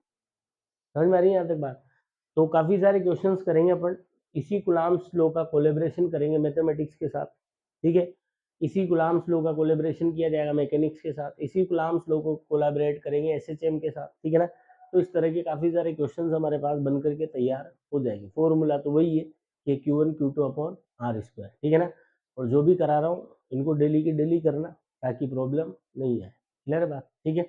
समझ में आ रही है यहाँ तक बात। तो काफी सारे क्वेश्चंस करेंगे अपन, इसी कूलम्ब्स लॉ का कोलेब्रेशन करेंगे मैथमेटिक्स के साथ, ठीक है। इसी कूलम्ब्स लॉ का कोलेब्रेशन किया जाएगा मैकेनिक्स के साथ, इसी कूलम्ब्स लॉ को कोलैबोरेट करेंगे एसएचएम के साथ, ठीक है ना। तो इस तरह के काफी सारे क्वेश्चंस हमारे पास बन करके तैयार हो जाएंगे। फॉर्मूला तो वही है कि Q1 Q2 अपॉन R², ठीक है ना। और जो भी करा रहा हूँ इनको डेली की डेली करना, ताकि प्रॉब्लम नहीं आए, क्लियर बात, ठीक है।